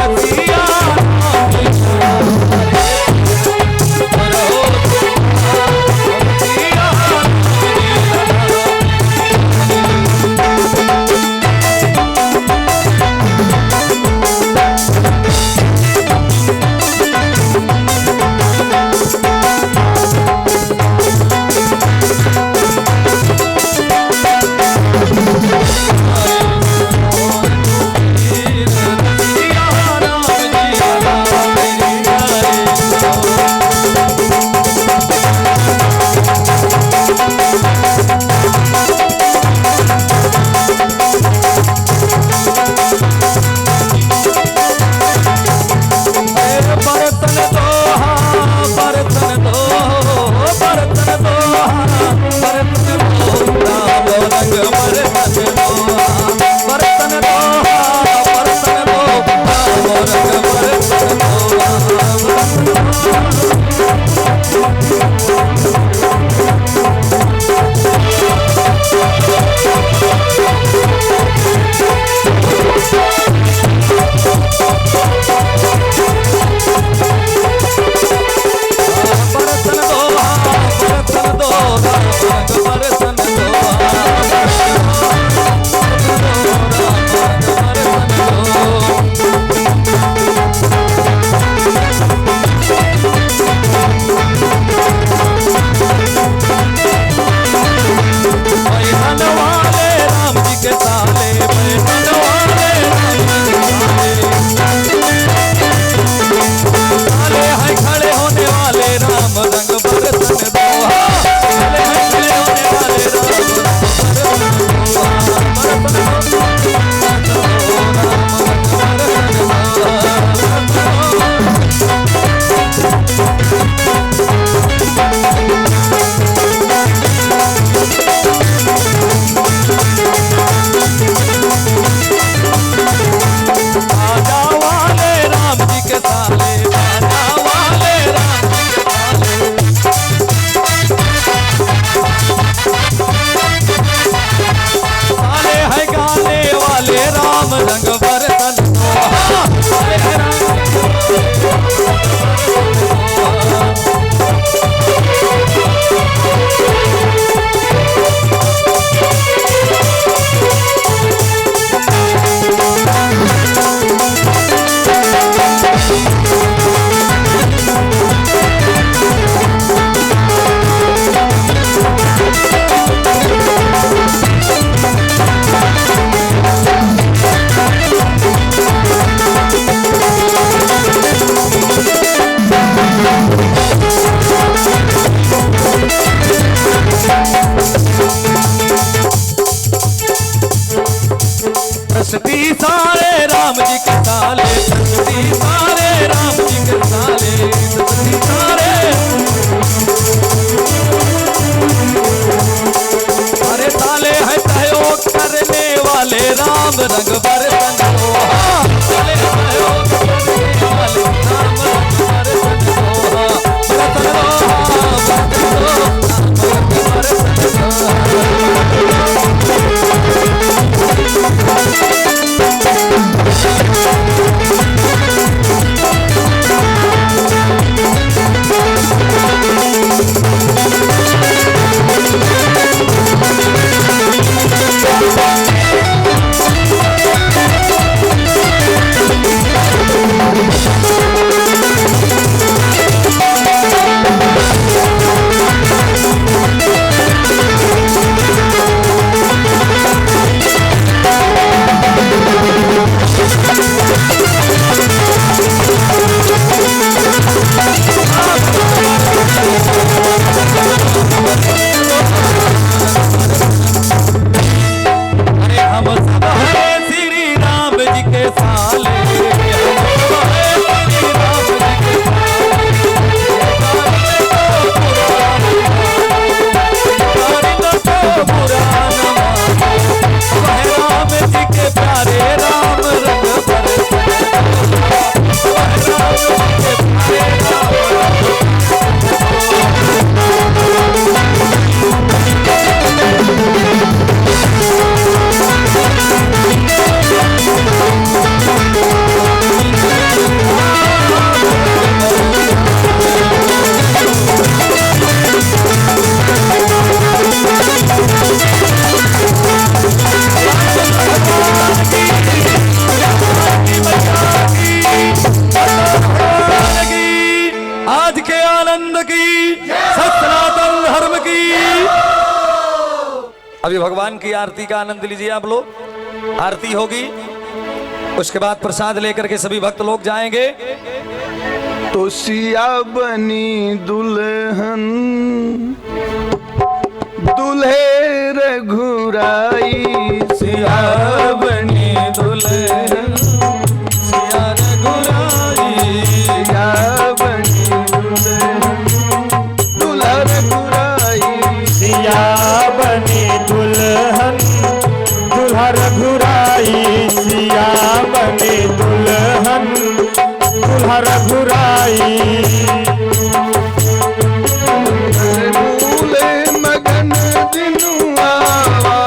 रसिया सृष्टि सारे राम जी के साले, सृष्टि सारे राम जी के साले, सृष्टि सारे। अरे साले है सहयोग करने वाले राम रंग बरतन लोहा, साले सहयोग करने वाले राम रंग बरतन लोहा, बरतन लोहा, बरतन लोहा, बरतन अभी भगवान की आरती का आनंद लीजिए आप लोग। आरती होगी, उसके बाद प्रसाद लेकर के सभी भक्त लोग जाएंगे। तो सिया बनी दुल्हन दुल्हे रघुराई, सिया बनी दुल्हन सिया रघुराई, सिया बनी दुल्हन दुल्हा रघुराई, सिया बनी दुल्हन दुल्हा रघुराई, सिया बनी दुल्हन दुल्हा रघुराई। मूले मगन दिनु आवा,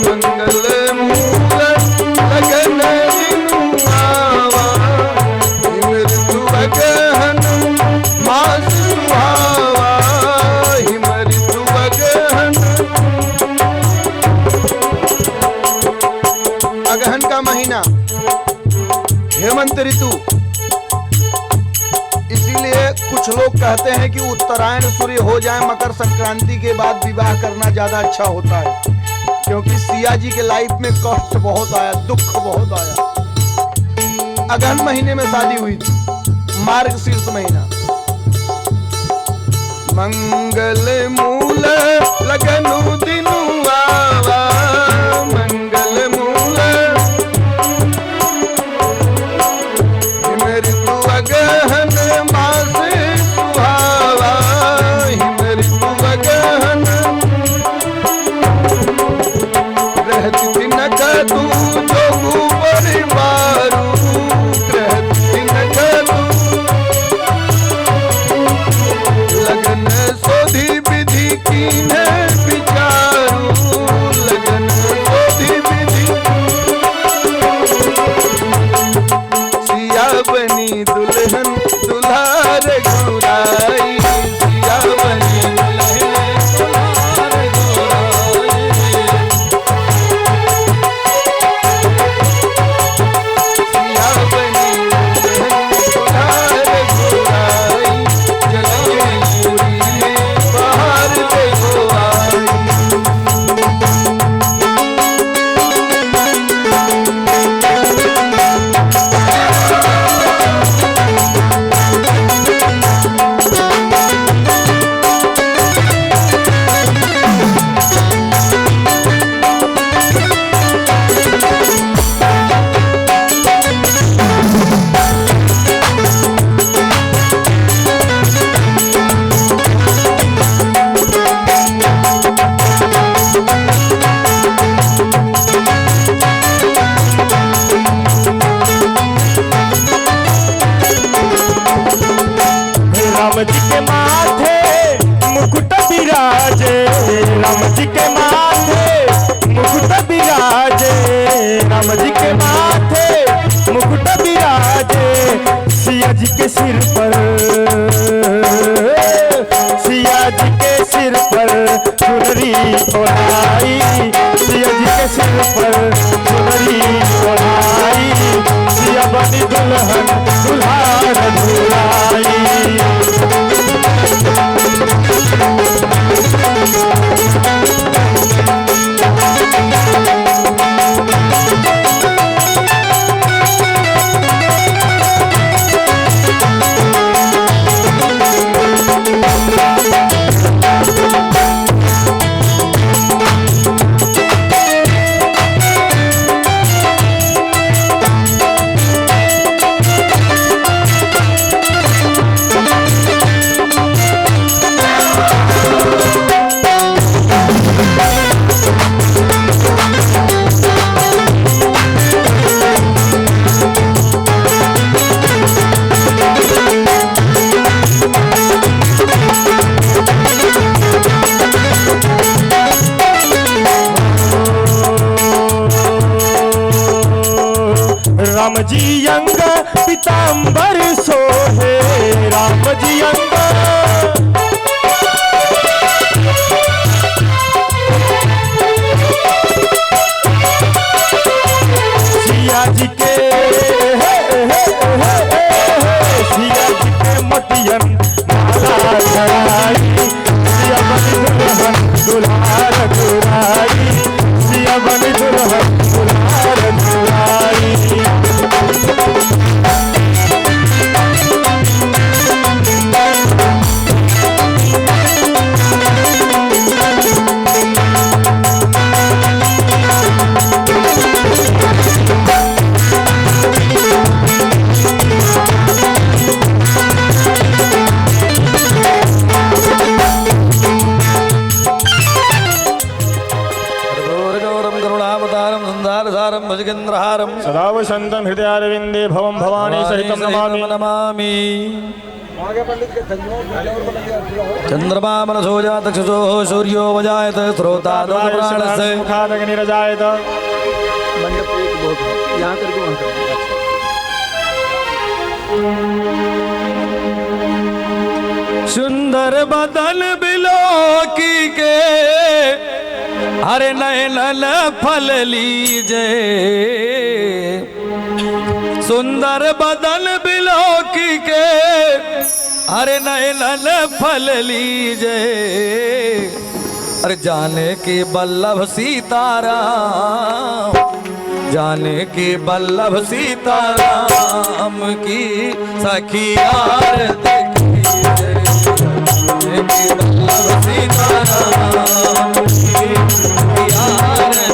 मंगल मूल लगन दिनु आवा, मृत्यु अगहन मास सुहावा, मृत्यु अगहन। अगहन का महीना, हेमंत ऋतु, इसीलिए कुछ लोग कहते हैं कि उत्तरायण सूर्य हो जाए मकर संक्रांति के बाद विवाह करना ज्यादा अच्छा होता है, क्योंकि सिया जी के लाइफ में कष्ट बहुत आया, दुख बहुत आया। अगहन महीने में शादी हुई थी, मार्गशीर्ष महीना। मंगल मूल लगनु दिनु आवा, मंगल मूल मृत्यु अगहन मास सुहावा, मृत्यु अगहन। रहती तिनक तू जोगु परिवारू, रहती तिनक तू लगन सोधी विधि कीन्हे जी के माथे मुकुट बिराजे, राम जी के माथे मुकुट बिराजे, सिया जी के सिर पर, सिया जी के सिर पर चुनरी ओढ़ाई, सिया जी के सिर पर चुनरी ओढ़ाई, सिया बनी दुल्हन दुल्हार दुल्हाई। राम जी अंग पीतांबर सोहे, राम जी अंग सिया जी के सिया जी के मोतियन माला चढ़ाई, सिया बनी दुल्हन दुल्हार दुल्हाई, सिया बनी दुल्हन दुल्हार दुल्हाई। भजगेन्द्रहारम सदा वसंतं हृदयारविंदे भवं भवानी सहितं नमामि। चंद्रमा मनसो जातक्षसो सूर्यो वजायत स्रोता प्राणस्य मुखादग्निरजायत। यहाँ करके वहाँ सुंदर बदन बिलोकी के हरे नयन फल लीजे, सुंदर बदन बिलोकी के हरे नयन फल लीजे, अरे जाने की बल्लभ सीताराम, जाने की बल्लभ सीताराम की सखी आरती कीजिए, जाने की बल्लभ सीताराम की सखी आरती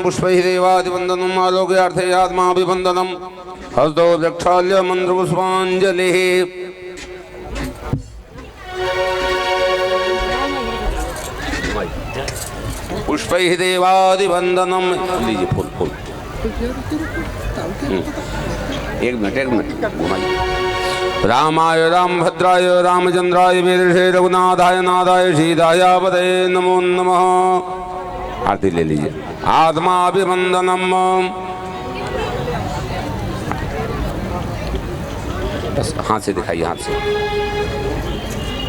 पुष्पैः देवादिवन्दनम् आलोक्यार्थे आत्माभिवन्दनम् हस्तो प्रक्षाल्य मन्त्रपुष्पाञ्जलिः पुष्पैः देवादिवन्दनम् लीजिए फूल फूल एक मिनट घुमाइए रामाय रामभद्राय रामचंद्राय वीरषे रघुनाथाय नाथाय सीताय पदे नमो नमः। आरती ले लीजिए। आत्माभिवंदनम बस हाथ से दिखाइए, हाथ से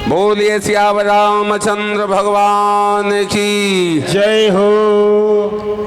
बोलिए सियावर रामचंद्र भगवान की जय हो।